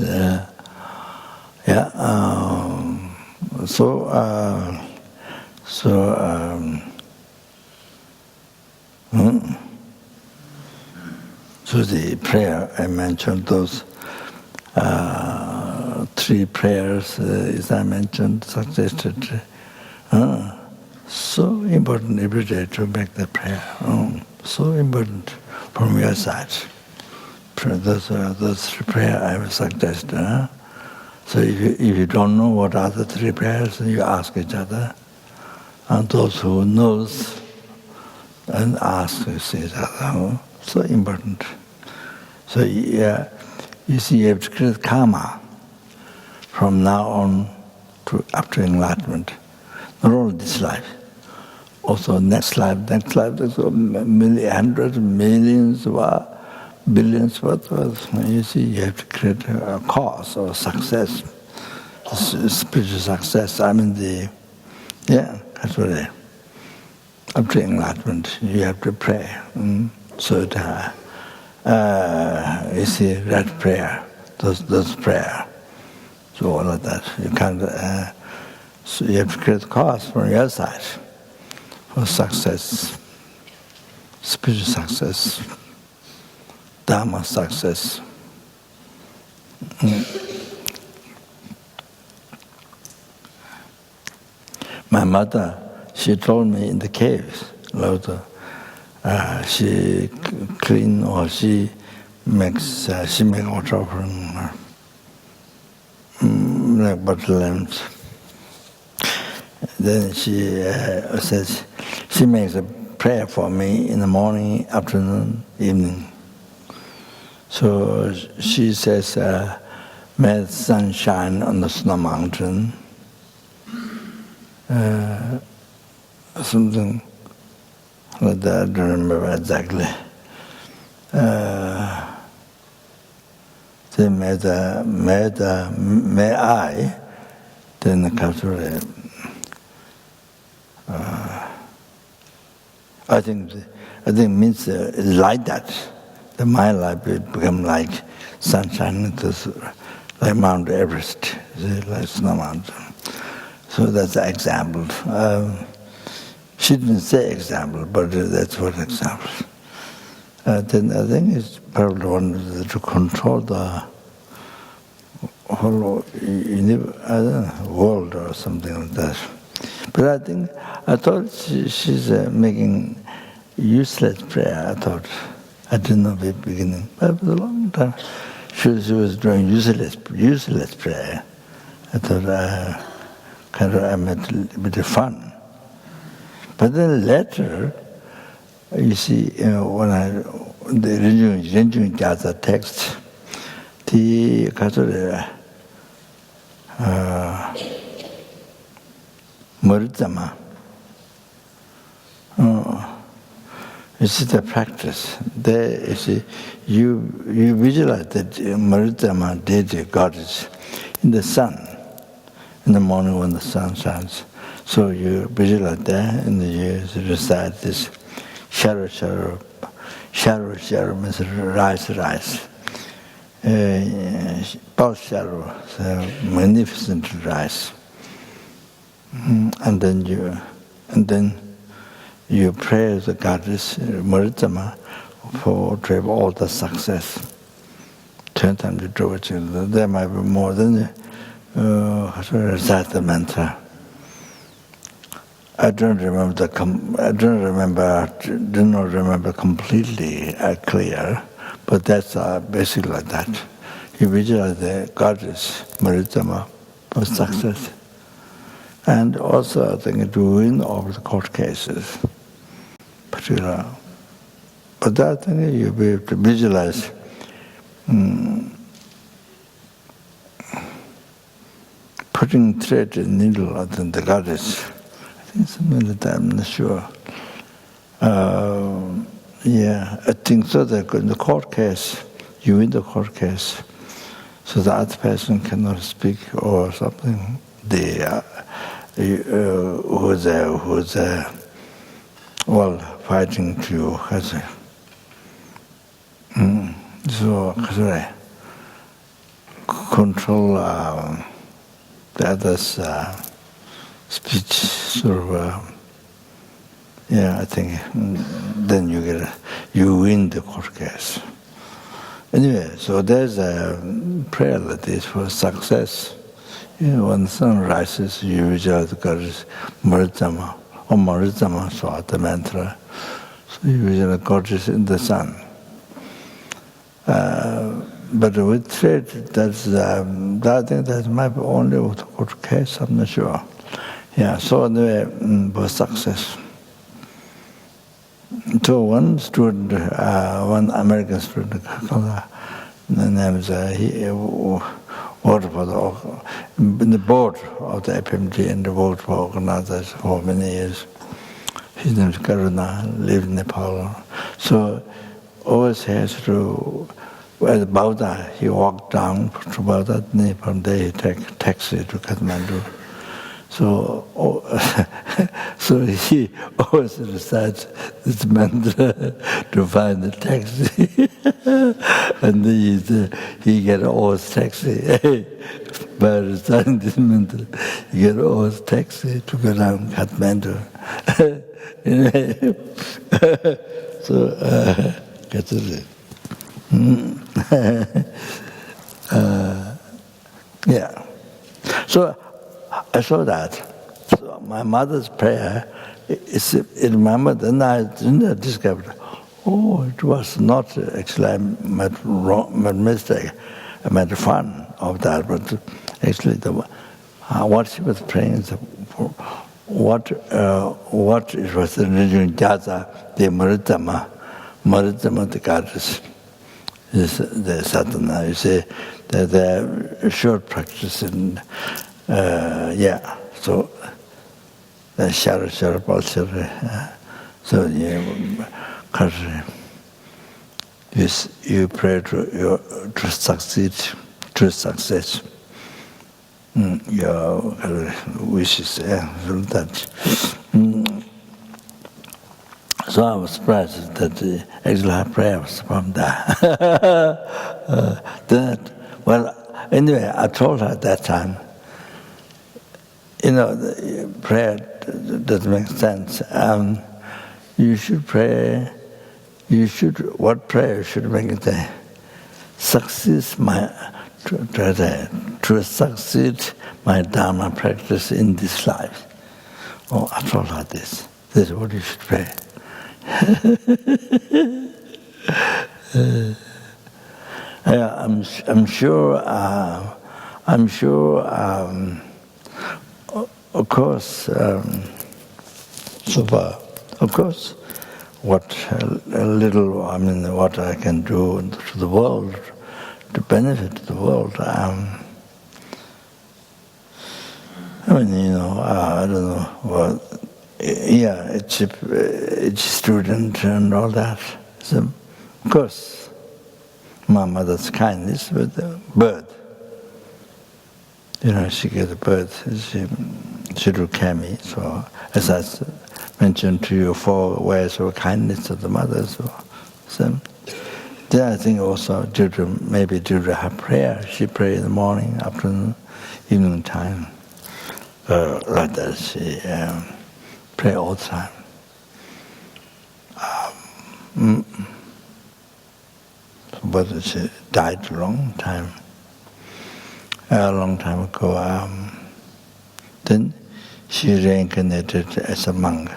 So the prayer, I mentioned those 3 prayers, as I mentioned, suggested. So important every day to make the prayer. So important from your side. Those 3 prayers I will suggest. So if you don't know what are the 3 prayers, you ask each other. And those who knows, and ask each other. So important. So you see, you have to create karma from now on up to enlightenment. Not only this life, also next life, there's so hundreds, millions, billions, you see, you have to create a cause or success, spiritual success. I mean, that's what it is. Up to enlightenment, you have to pray. So you see, that prayer, those prayer. So all of that, you can't. So you have to create cause from your side for success, spiritual success, dharma success. My mother, she told me in the caves, she clean or she makes water from like bottle lamps. Then she says she makes a prayer for me in the morning, afternoon, evening. So she says, "May the sun shine on the snow mountain." Something like that. I don't remember exactly. Then may I, then the culture. I think means like that. My life will become like sunshine, like Mount Everest, like snow mountain. So that's the example. She didn't say example, but that's what example. Then I think it's probably one to control the whole world or something like that. But I thought she's making useless prayer. I didn't know at the beginning, but for a long time she was doing useless prayer. I thought I made a bit of fun. But then later, you see, when the Rinpoche Gyatso text, the Muridama, you see the practice. There, you see, you visualize that Muridama deity goddess in the sun, in the morning when the sun shines. So you visualize that, and you recite this shadow means rise. Pulse shadow, so magnificent rise. And then you pray the goddess Maritama to have all the success. 10 times you do it, there might be more than recite the mantra. I do not remember completely clear, but that's basically like that. You visualize the goddess Maritama for success. And also, I think, to win over the court cases, particular. But I think you be able to visualize putting thread and needle on the goddess. I think something like that, I'm not sure. Yeah, I think so that in the court case, you win the court case, so the other person cannot speak or something. Who's fighting to control the other's speech, sort of. Yeah, I think then you win the court case. Anyway, so there's a prayer like this for success. When the sun rises, you visualize the goddess Maritama, or Maritama, so the mantra. So you visualize the goddess in the sun. But with thread, I think that might be only with the court case, I'm not sure. Yeah, so anyway, for success. So one student, one American student, the name is in the board of the FMG and the board for organizers for many years. His name is Karuna, lived in Nepal. So always has to, at Bauda, he walked down to Bauda, from there he take taxi to Kathmandu. So he always recites this mantra to find the taxi. And then he get always taxi. By reciting this mantra, he get always taxi to go down Kathmandu. So, get it. Yeah. So I saw that. So my mother's prayer, it remembered, and I didn't discover, it was not actually I made mistake. I made fun of that, but actually what she was praying is what it was the religion Jaza, the Maritama the goddess, is the sadhana. You see, the short practice in so shara so you pray to succeed, to success. Your wishes, that. So I was surprised that the exile prayer was from that. Anyway, I told her at that time, the prayer doesn't make sense. You should pray. What prayer should make it? To succeed my Dharma practice in this life. Oh, I told her this. This is what you should pray. I'm sure. Of course, so far, of course, what what I can do to the world, to benefit the world. I don't know. Well, each student and all that. So, of course, my mother's kindness with the bird. She gets a bird. She do kami. So, as I mentioned to you, 4 ways of kindness of the mother. So then I think also due to her prayer, she prays in the morning, afternoon, evening time. Like that, she pray all the time. Buddha died a long time ago. Then she reincarnated as a monk.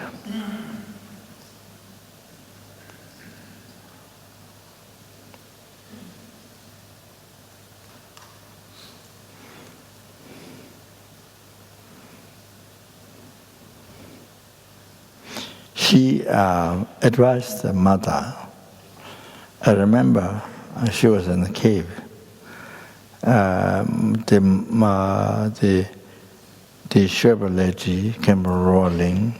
She advised the mother. I remember she was in the cave. The Sherpa lady came rolling,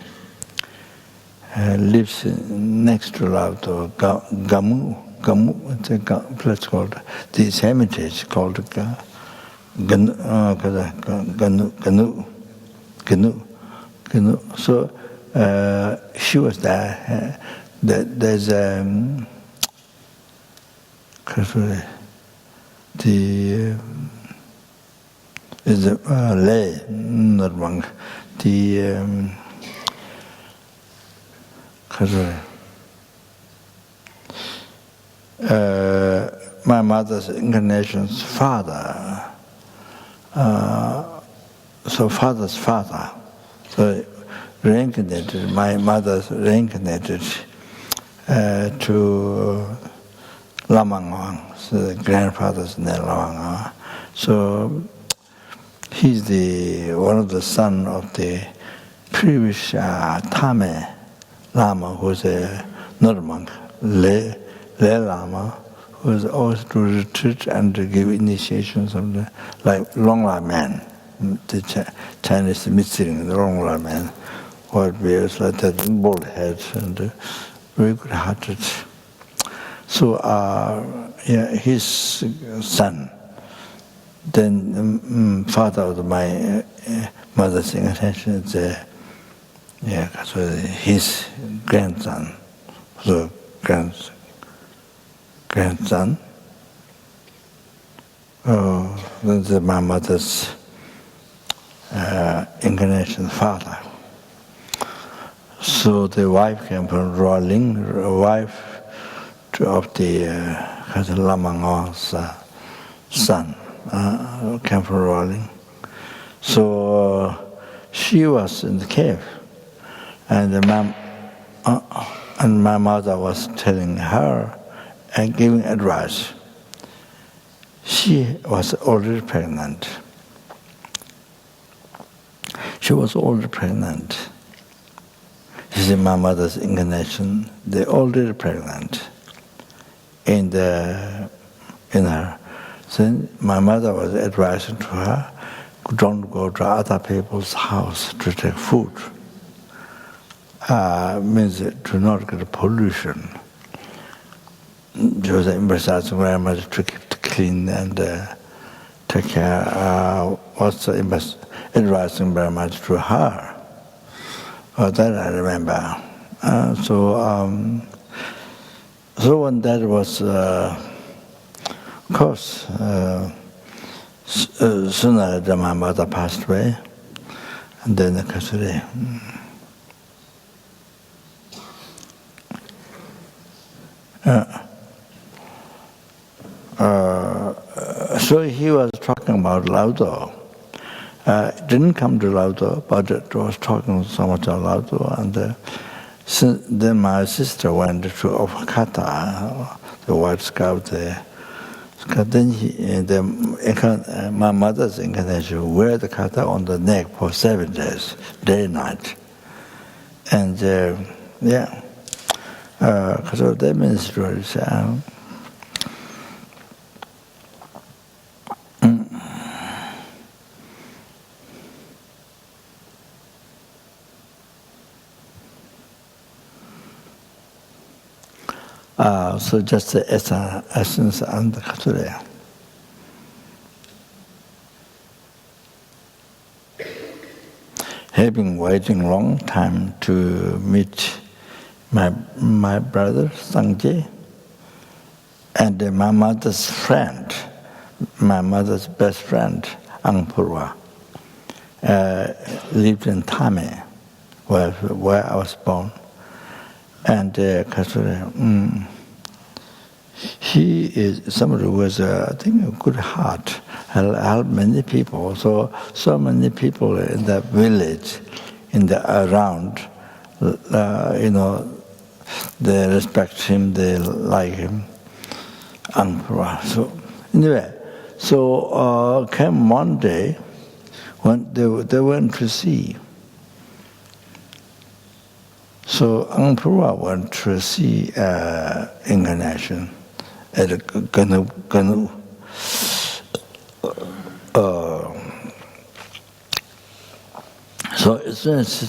lives next to Lauto, Gamu, it's a place called, this hermitage called Ganu. So she was there. There's is a lay, not monk. My mother's incarnation's father, so father's father, so reincarnated, my mother's reincarnated to Lamangwang, so the grandfather's name Lamangwang. So he's one of the son of the previous Tame Lama, who's not a monk, Le Lama, who was always to retreat and to give initiations of the, like Longla man, the Chinese missing the Longla man, what wears like that bald head and very good hearted. So his son, then father of my mother's incarnation, so his grandson, so grandson, that's my mother's incarnation father. So the wife came from Rolling, wife of the Lamangwang's son, came from Rolling. So she was in the cave, and my mother was telling her and giving advice. She was already pregnant. She was already pregnant. This is my mother's incarnation. They're already pregnant in her. So my mother was advising to her, don't go to other people's house to take food. Means to not get pollution. She was emphasizing very much to keep it clean and take care. Also advising very much to her. That I remember. So when that was, of course, sooner than my mother passed away, and then the Kasuri. So he was talking about Laudo. Didn't come to Laudo, but it was talking so much about Laudo. And then my sister went to Ofakata, the White Scout there. Then my mother's incarnation wear the kata on the neck for 7 days, day and night. And so that means stories. So just the essence and the Kature. Having waiting long time to meet my brother Sangje and my mother's friend, my mother's best friend, Angpurwa, lived in Tame, where I was born. And Kature, he is somebody who has, I think, a good heart. Helped many people. So many people in the village, in the around, they respect him, they like him. So anyway, came one day when they went to see. So Angpura went to see incarnation at Ganu. So as soon as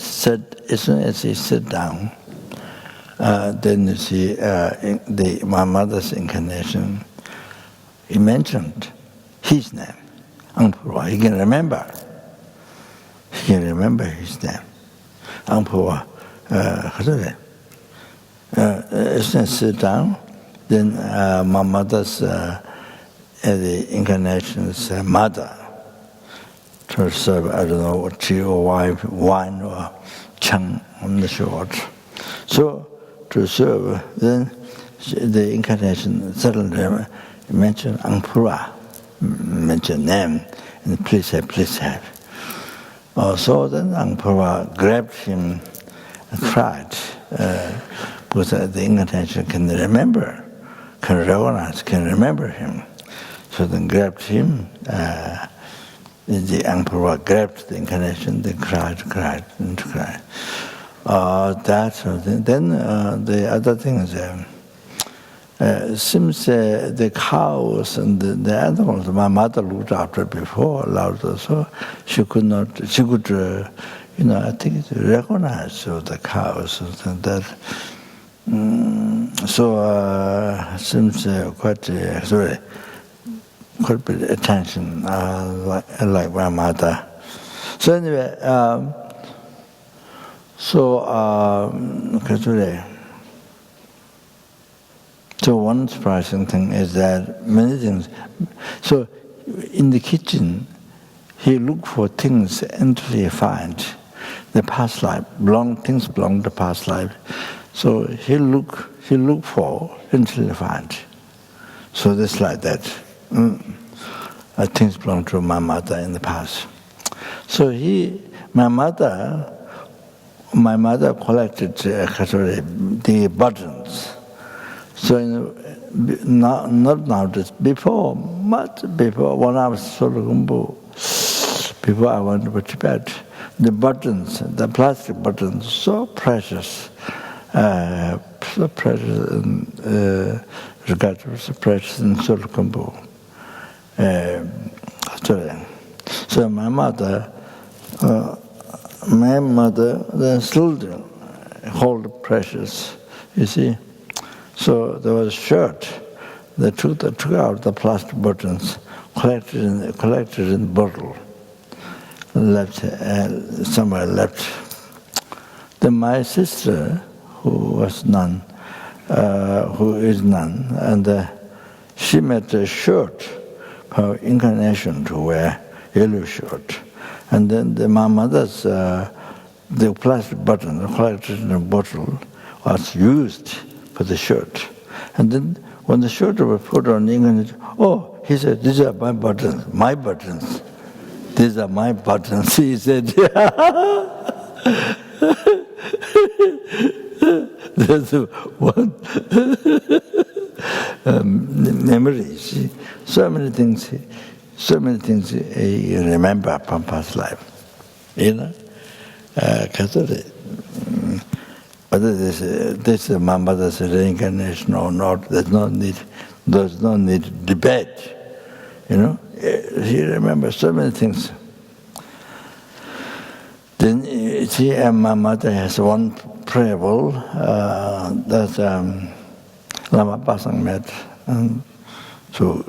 he sat down, then you see my mother's incarnation. He mentioned his name, Angpura. He can remember. He can remember his name, Angpura. As soon as sit down, then my mother's the incarnation's mother to serve, I don't know, tea or wine or chang, I'm not sure what. So to serve, then the incarnation suddenly mentioned Angpura, mentioned name, and please have. So then Angpura grabbed him and cried, because the incarnation can remember, can recognize, can remember him. So then grabbed him, the Angpura grabbed the incarnation, they cried. Then the other thing is, seems the cows and the animals my mother looked after before, so she could I think recognize the cows and that. Seems quite a bit of attention, like my mother. So anyway, so one surprising thing is that many things. So in the kitchen, he looked for things until he find the past life. Things belong to past life. So he look for until he find. So that's like that. Things belong to my mother in the past. So my mother collected the buttons. So not now, just before, much before, when I was before I went to Tibet, the buttons, the plastic buttons, so precious, and regardless of precious in Solokumbu. So my mother then still hold precious, you see. So there was a shirt. They took out the plastic buttons, collected in bottle, left somewhere left. Then my sister, who is nun, and she made a shirt for incarnation to wear, yellow shirt. And then my mother's the plastic button collected in a bottle was used for the shirt. And then when the shirt was put on incarnation, he said, these are my buttons. These are my buttons, he said. That's one memory. See? So many things you remember from past life. Whether this is my mother's reincarnation or not, there's no need to debate. He remembers so many things. Then see, my mother has one prayer bowl that Lama Pasang made, and so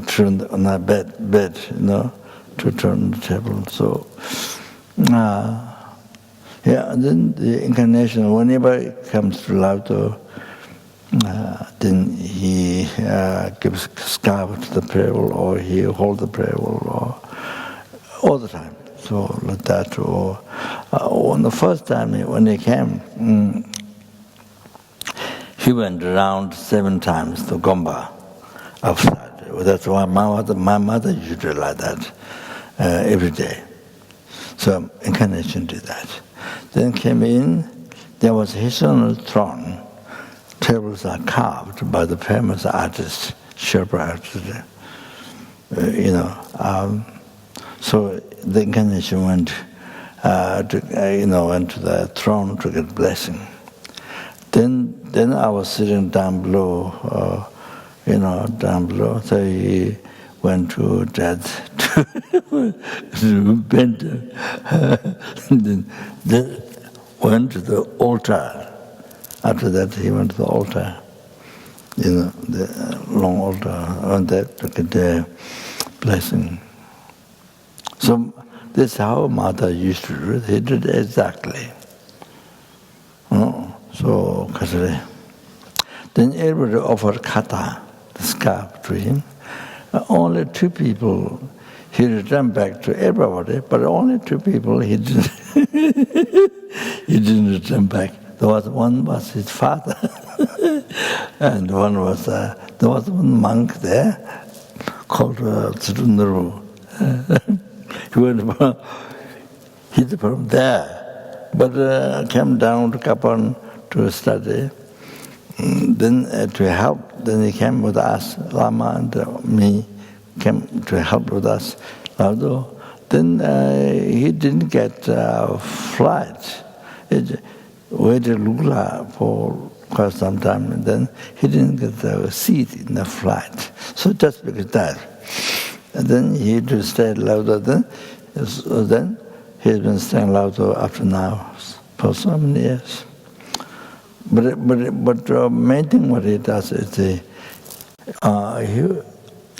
turned on a bed, to turn the table. So, and then the incarnation, whenever it comes to Lauto, then he gives scarf to the prayer bowl, or he holds the prayer bowl, or all the time. So like that. Or on the first time when he came, he went around 7 times to Gomba outside. That's why my mother used to like that every day. So incarnation did that. Then came in, there was his own throne. Tables are carved by the famous artist, Sherpa artist. So the incarnation went to the throne to get blessing. Then I was sitting down below, down below. So he went to that to bend, then went to the altar. After that, he went to the altar, the long altar, and that to get the blessing. So this is how Mother used to do it. He did exactly. So, then everybody offered kata, the scarf, to him. Only 2 people, he returned back to everybody, but only 2 people he didn't, he didn't return back. One was his father, and one was, there was one monk there called Tsurundaru. He's from there, but came down to Kapan to study. Then to help, then he came with us, Lama and me came to help with us. Although then he didn't get a flight. He waited Lula for quite some time, and then he didn't get a seat in the flight. So just because that. And then he had to stay at Laudo. Then he's been staying Laudo up to now for so many years. But main thing what he does is he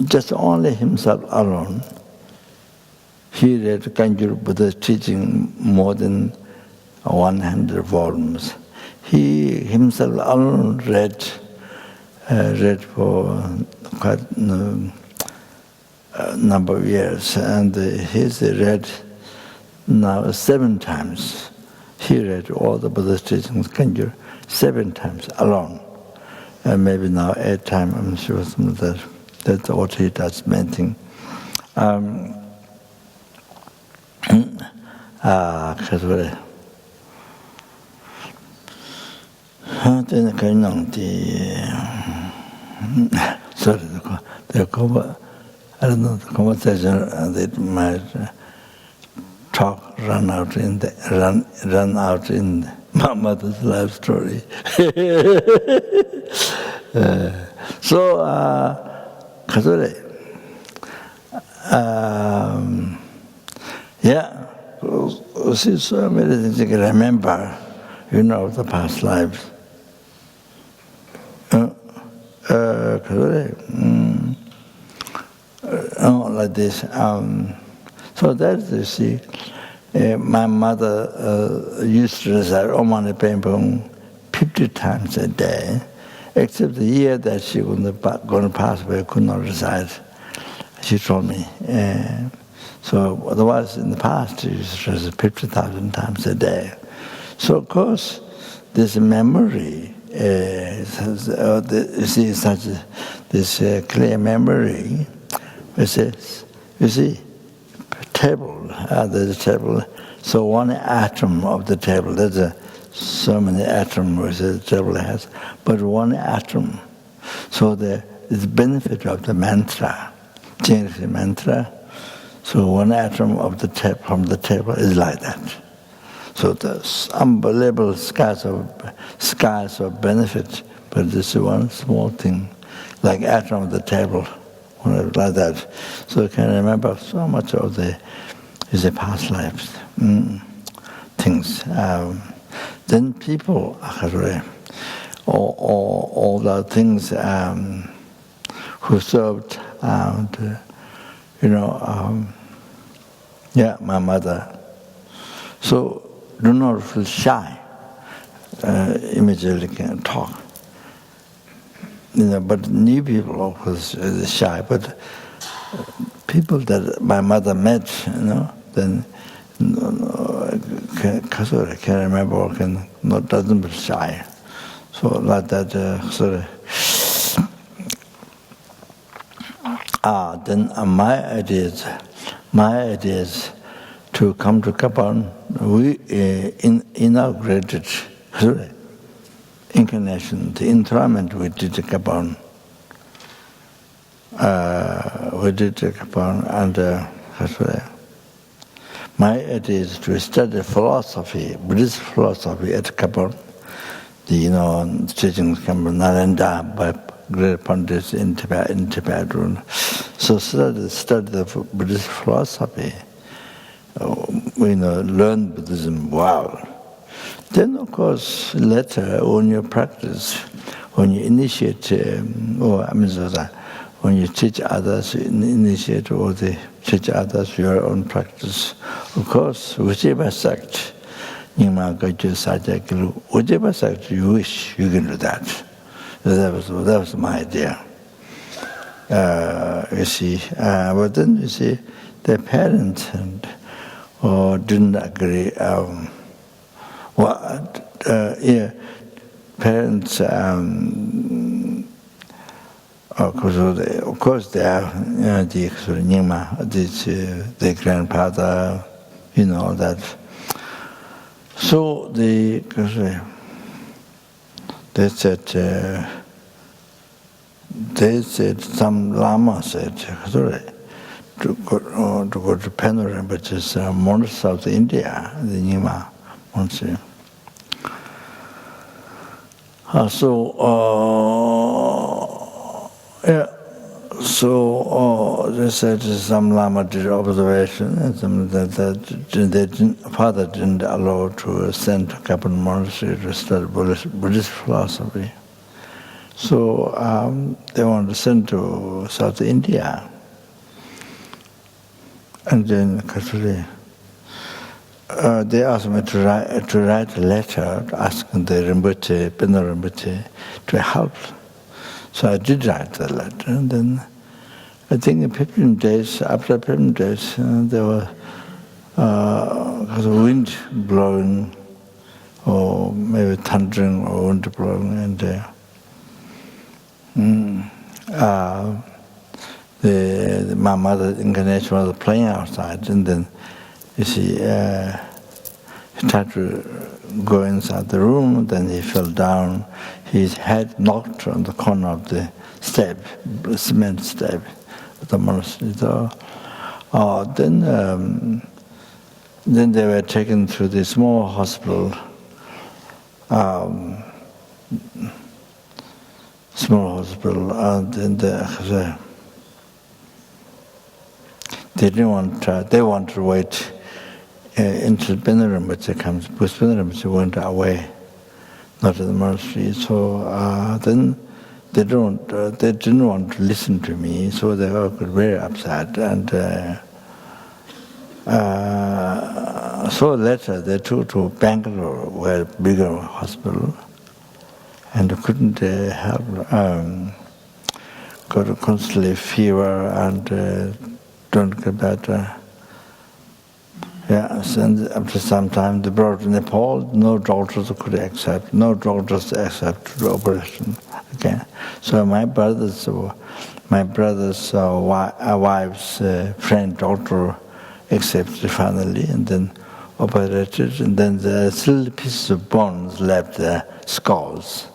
just only himself alone. He read Kanjur Buddha's teaching more than 100 volumes. He himself alone read for quite a number of years, and he's read now 7 times. He read all the Buddha's teachings, Kanjur, 7 times alone, and maybe now 8 times. I'm sure some of that. That's what he does, main thing. Sorry, I don't know, the conversation that might talk run out in my mother's life story. Kazure, see so many things you can remember, the past lives. Like this. So that you see, my mother used to recite Om Mani Padme Hum 50 times a day, except the year that she was going to pass away, could not recite. She told me. So otherwise, in the past, she used to recite 50,000 times a day. So of course, this memory, you see, this clear memory. You see, table. There's a table. So one atom of the table. There's so many atoms which the table has, but one atom. So the benefit of the mantra, change the mantra. So one atom of the from the table is like that. So there's unbelievable skies of benefit, but this is one small thing, like atom of the table, like that. So you can remember so much of the past lives things. Then people, all the things who served, my mother. So do not feel shy. Immediately can talk. But new people, of course, is shy. But people that my mother met, then can remember, doesn't be shy. So So like that, then my idea is to come to Kapan. We inaugurated incarnation, the enthronement we did at Kapan. We did at Kapan, and my idea is to study philosophy, Buddhist philosophy at Kapan. The teachings come from Narendra by great pundits in Tibet. So study the Buddhist philosophy. Learn Buddhism well. Then, of course, later when you practice, when you initiate, when you teach others, initiate or they teach others your own practice. Of course, whichever sect. Whichever sect you wish, you can do that. That was my idea. You see, but then you see, the parents didn't agree. Parents, of course, they are the grandfather, that. So they said, some Lama said, to go to Panorama, which is most South India, the Nima monastery. So they said some Lama did observation, and father didn't allow to send to Kapan monastery to study Buddhist philosophy. So they wanted to send to South India. And then they asked me to write a letter asking the Rinpoche, Peno Rinpoche, to help. So I did write the letter, and then I think in 15 days, after 15 days, there was wind blowing, or maybe thundering, or wind blowing, and my mother, incarnation, was playing outside, and then you see, he tried to go inside the room, then he fell down. His head knocked on the corner of the step, cement step of the monastery. So, then they were taken to the small hospital. And then they want to wait until Peno Rinpoche comes, because Peno Rinpoche went away, not in the monastery. So then they didn't want to listen to me, so they were very upset. And so later they took to Bangalore, where a bigger hospital, and couldn't help, got a constantly fever and don't get better. Yes, and after some time they brought to Nepal. No doctors could accept the operation again. So my brother's wife's friend doctor accepted finally, and then operated, and then the still pieces of bones left there, skulls,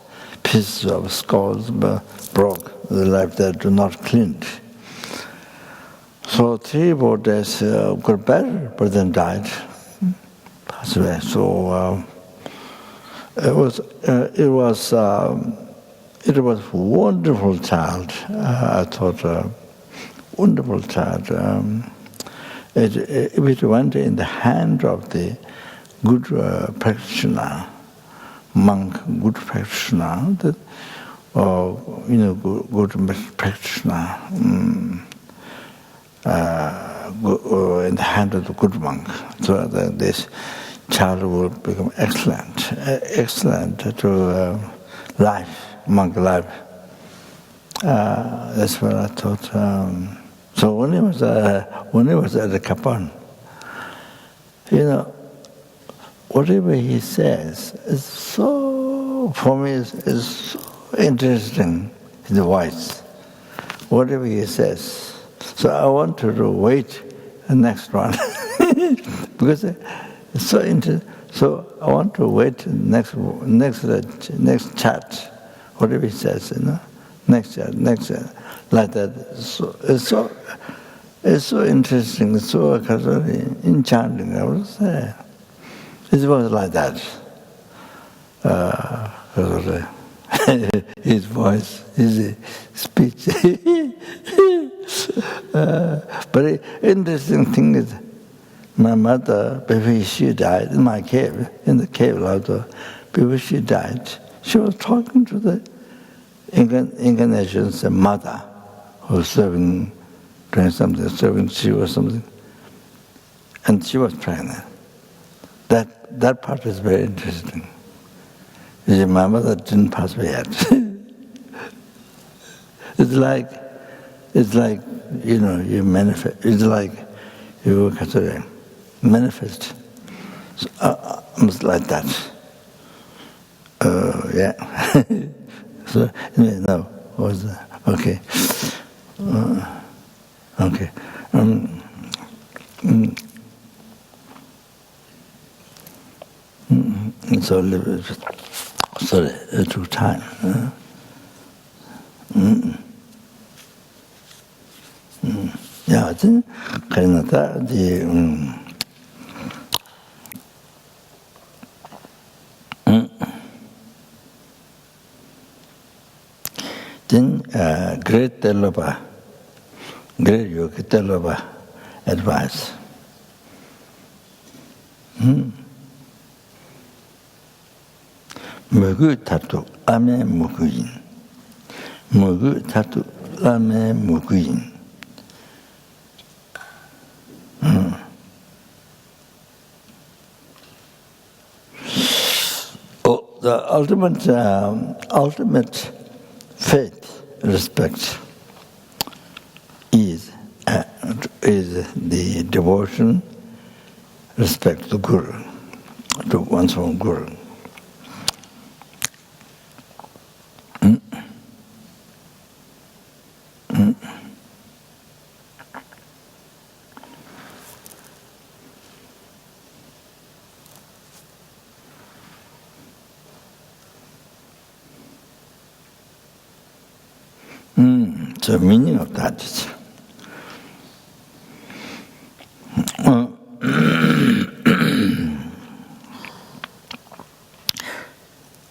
pieces of skulls broke, they left there, do not clinch. So 3 more days got better, but then died. Passed away. So it was a wonderful child. I thought wonderful child. If it went in the hand of the good practitioner, monk, good practitioner, good practitioner. In the hand of the good monk, so that this child will become excellent to life, monk life. That's what I thought. So when he was at the Kapan, whatever he says is so for me, is so interesting, his voice, whatever he says. So I want to wait the next one, because it's so interesting. So I want to wait next chat, whatever he says, next chat, like that. So it's so interesting, it's so enchanting. I would say it was like that. His voice, his speech. But the interesting thing is, my mother, before she died, in my cave, in the cave, before she died, she was talking to the incarnation's mother, who was doing something, serving she or something, and she was pregnant. That part is very interesting. My mother didn't pass away yet. It's like you manifest. It's like you manifest. So, almost like that. Yeah. So anyway, no, what was that? Okay. Okay. So sorry, it took time. Yeah, then Canada, then great Tilopa, great yogi Tilopa advice. Mugu tatu ame muguin. Mugu tatu ame muguin. Oh, the ultimate faith, respect, is the devotion, respect to Guru, to one's own Guru. The meaning of that is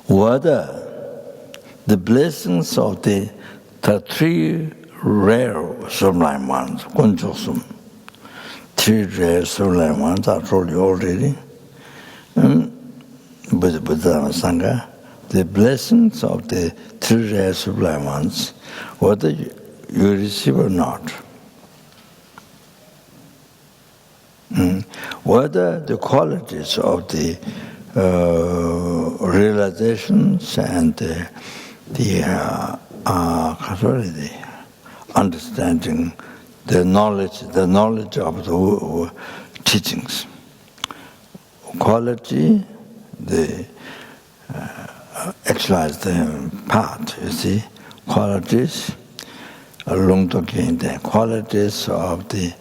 whether the blessings of the three rare sublime ones, Kunchosum, three rare sublime ones, I told you already, Buddha and Sangha, the blessings of the three rare sublime ones, whether you receive or not, whether the qualities of the realizations and the understanding, the knowledge of the teachings, quality, the actualize the path, you see, qualities, the qualities of the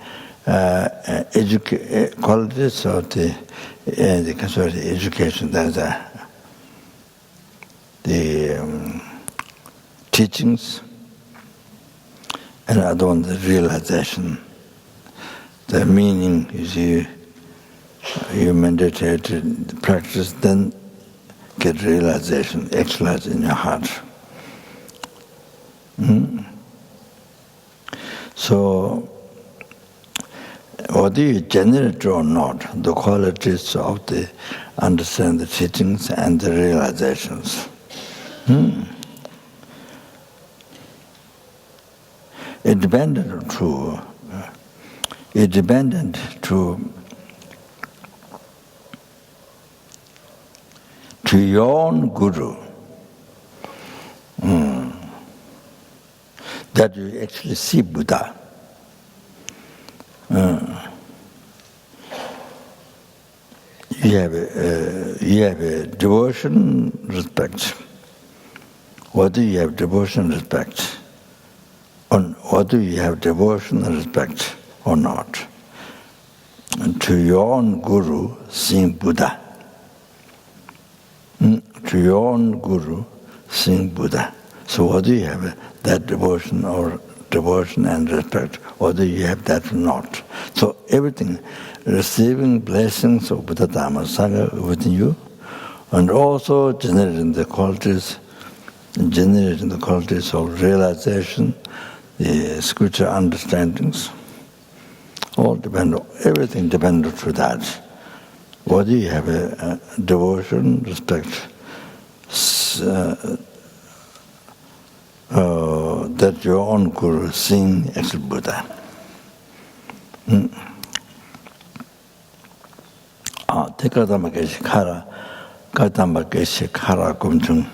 qualities of the education, the teachings, and other one, the realization, the meaning. You see, you meditate, practice, then get realization, actualize in your heart. So, whether you generate or not, the qualities of the understand the teachings and the realizations. It dependent to your own Guru, that you actually see Buddha. you have a devotion, respect. Whether you have devotion, respect, or whether you have devotion and respect or not, to your own guru, seeing Buddha. To your own guru, seeing Buddha. So whether you have that devotion and respect, whether you have that or not. So everything, receiving blessings of Buddha Dhamma Sangha within you, and also generating the qualities of realization, the scripture understandings, everything depends on that. Whether you have a devotion, respect, that your own guru seeing as Buddha. Kadamba Kara Kumchung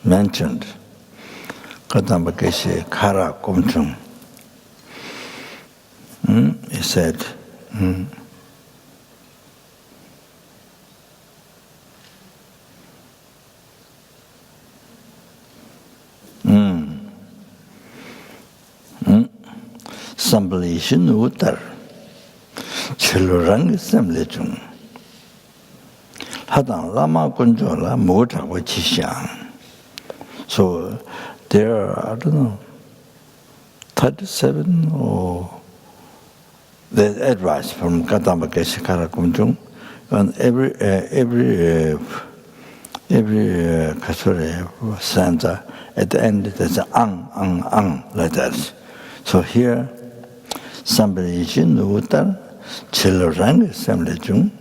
mentioned. Kadamba Kara Kumchung. He said, Sambalation Uttar Chilurang Samlechung Hadan Lama Kunjola Mota Wachishan. So there are, I don't know, 37 or the advice from Kadamba Keshikara Kumjung, and every Kasuri stanza at the end there's an ang like that. So here somebody in the Uttar Chilurang Assembly Jung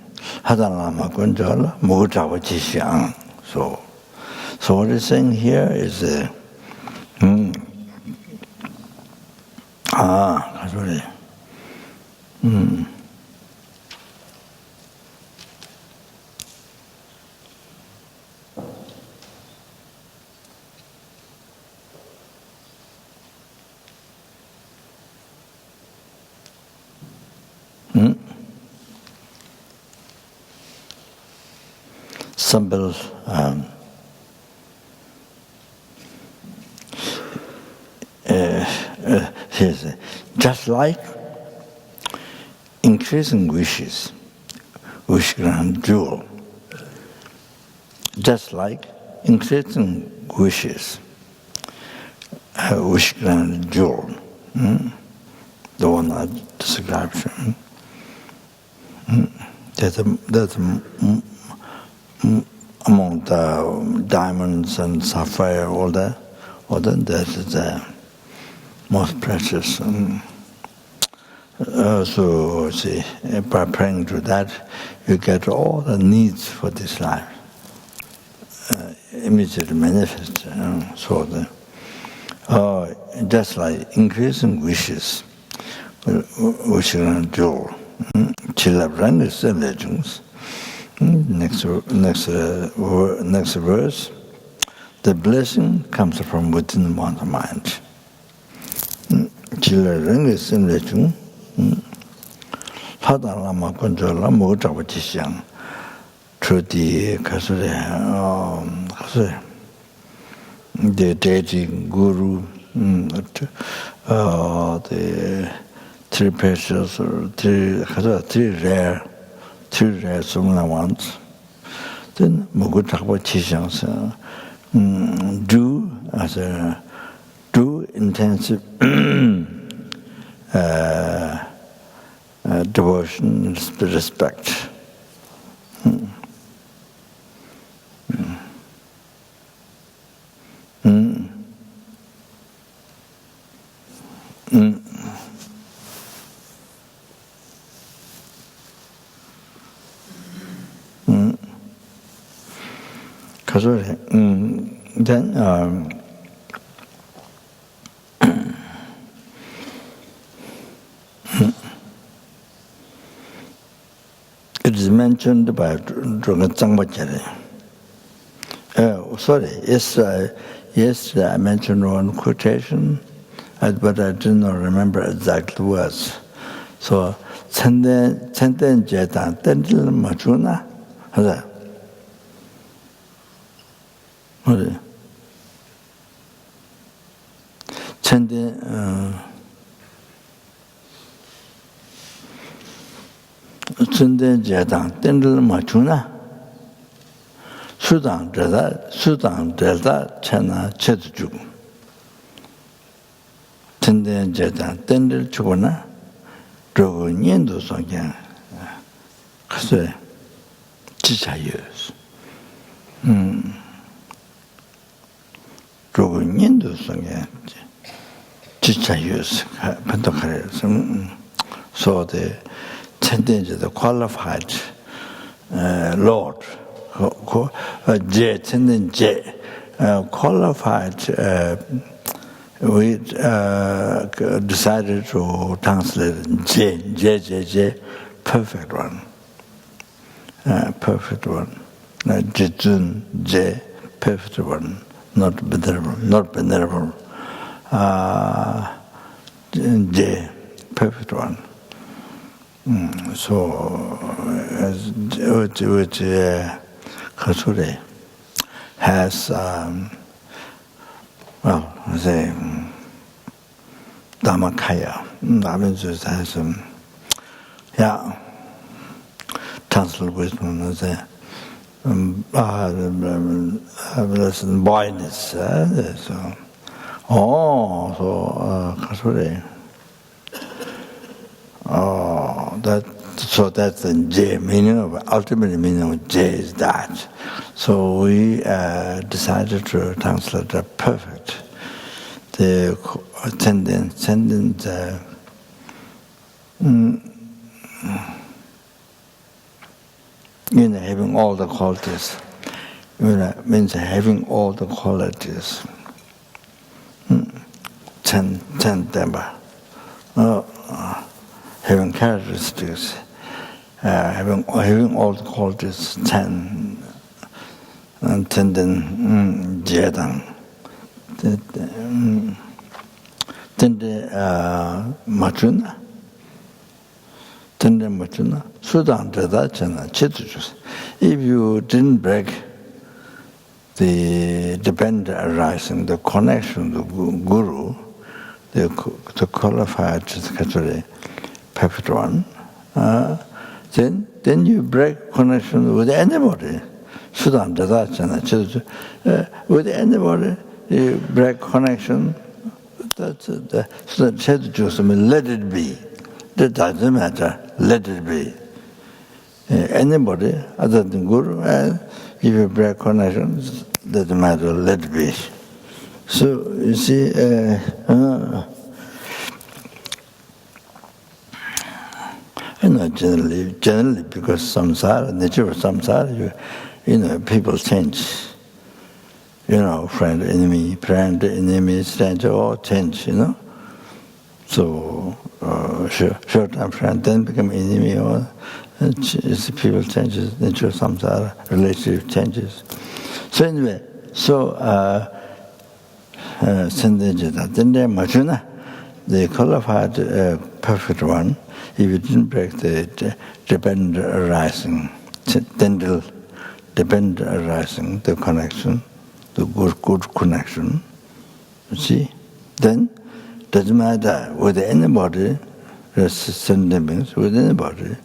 Hadanama Kunjala Mutawa Chishiang. So what he's saying here is Kasuri. Symbol just like increasing wishes, wish grand jewel. Just like increasing wishes, wish grand jewel. The one I described. That's among the diamonds and sapphire, all that is the most precious. So see, by praying to that, you get all the needs for this life immediately manifest. So just like increasing wishes, wish and jewel. Chilabrang is the legends. Next verse, the blessing comes from within one's mind. Chilabrang is the legend. Hadalama Konjola Mutawatishan. Through the the deity guru, the three precious or three rare sumla ones. Then Mugutawa Chishans do intensive devotion, respect. Then it is mentioned by Drunga. Yesterday I mentioned one quotation, but I did not remember exact words. So, Chenden Jetan Tendil Machuna, 하자. 어디? 천대 천대 제당 땡들 맞추나? 수당 되다 채나 채도 주고. 천대 제당 땡들 주거나 저거 년도 속에 글쎄 지자유스. 저거 년도 속에 지자유스 반독하래서 so the tendency the qualified lord 제 tendency qualified we decided to translate 제 perfect one jitun 제 perfect one not venerable 제 perfect one. So which Kasure has well, I say Dhammakaya. That means it has transcendental wisdom as a boyness. So Kasure. So that's the J meaning of ultimate meaning of J is that. So we decided to translate the perfect, the attendant, having all the qualities. Means having all the qualities. Having characteristics, having all the qualities, 10 and tendon jedang. Tende machuna, sudan jeda chena chetuchus. If you didn't break the dependent arising, the connection to Guru, the qualified category, perfect one, then you break connection with anybody. Sudan with anybody, you break connection. That's the let it be. That doesn't matter. Let it be. Anybody other than Guru, if you break connection, doesn't matter. Let it be. So you see. Generally, because samsara, nature of samsara, people change. Friend, enemy, stranger, all change, So, short-term friend, then become enemy, or people changes, nature of samsara, relationship changes. So anyway, the qualified perfect one, if you didn't break the dependent arising, dependent arising, the connection, the good connection, you see, then doesn't matter with anybody, sentient beings, with anybody,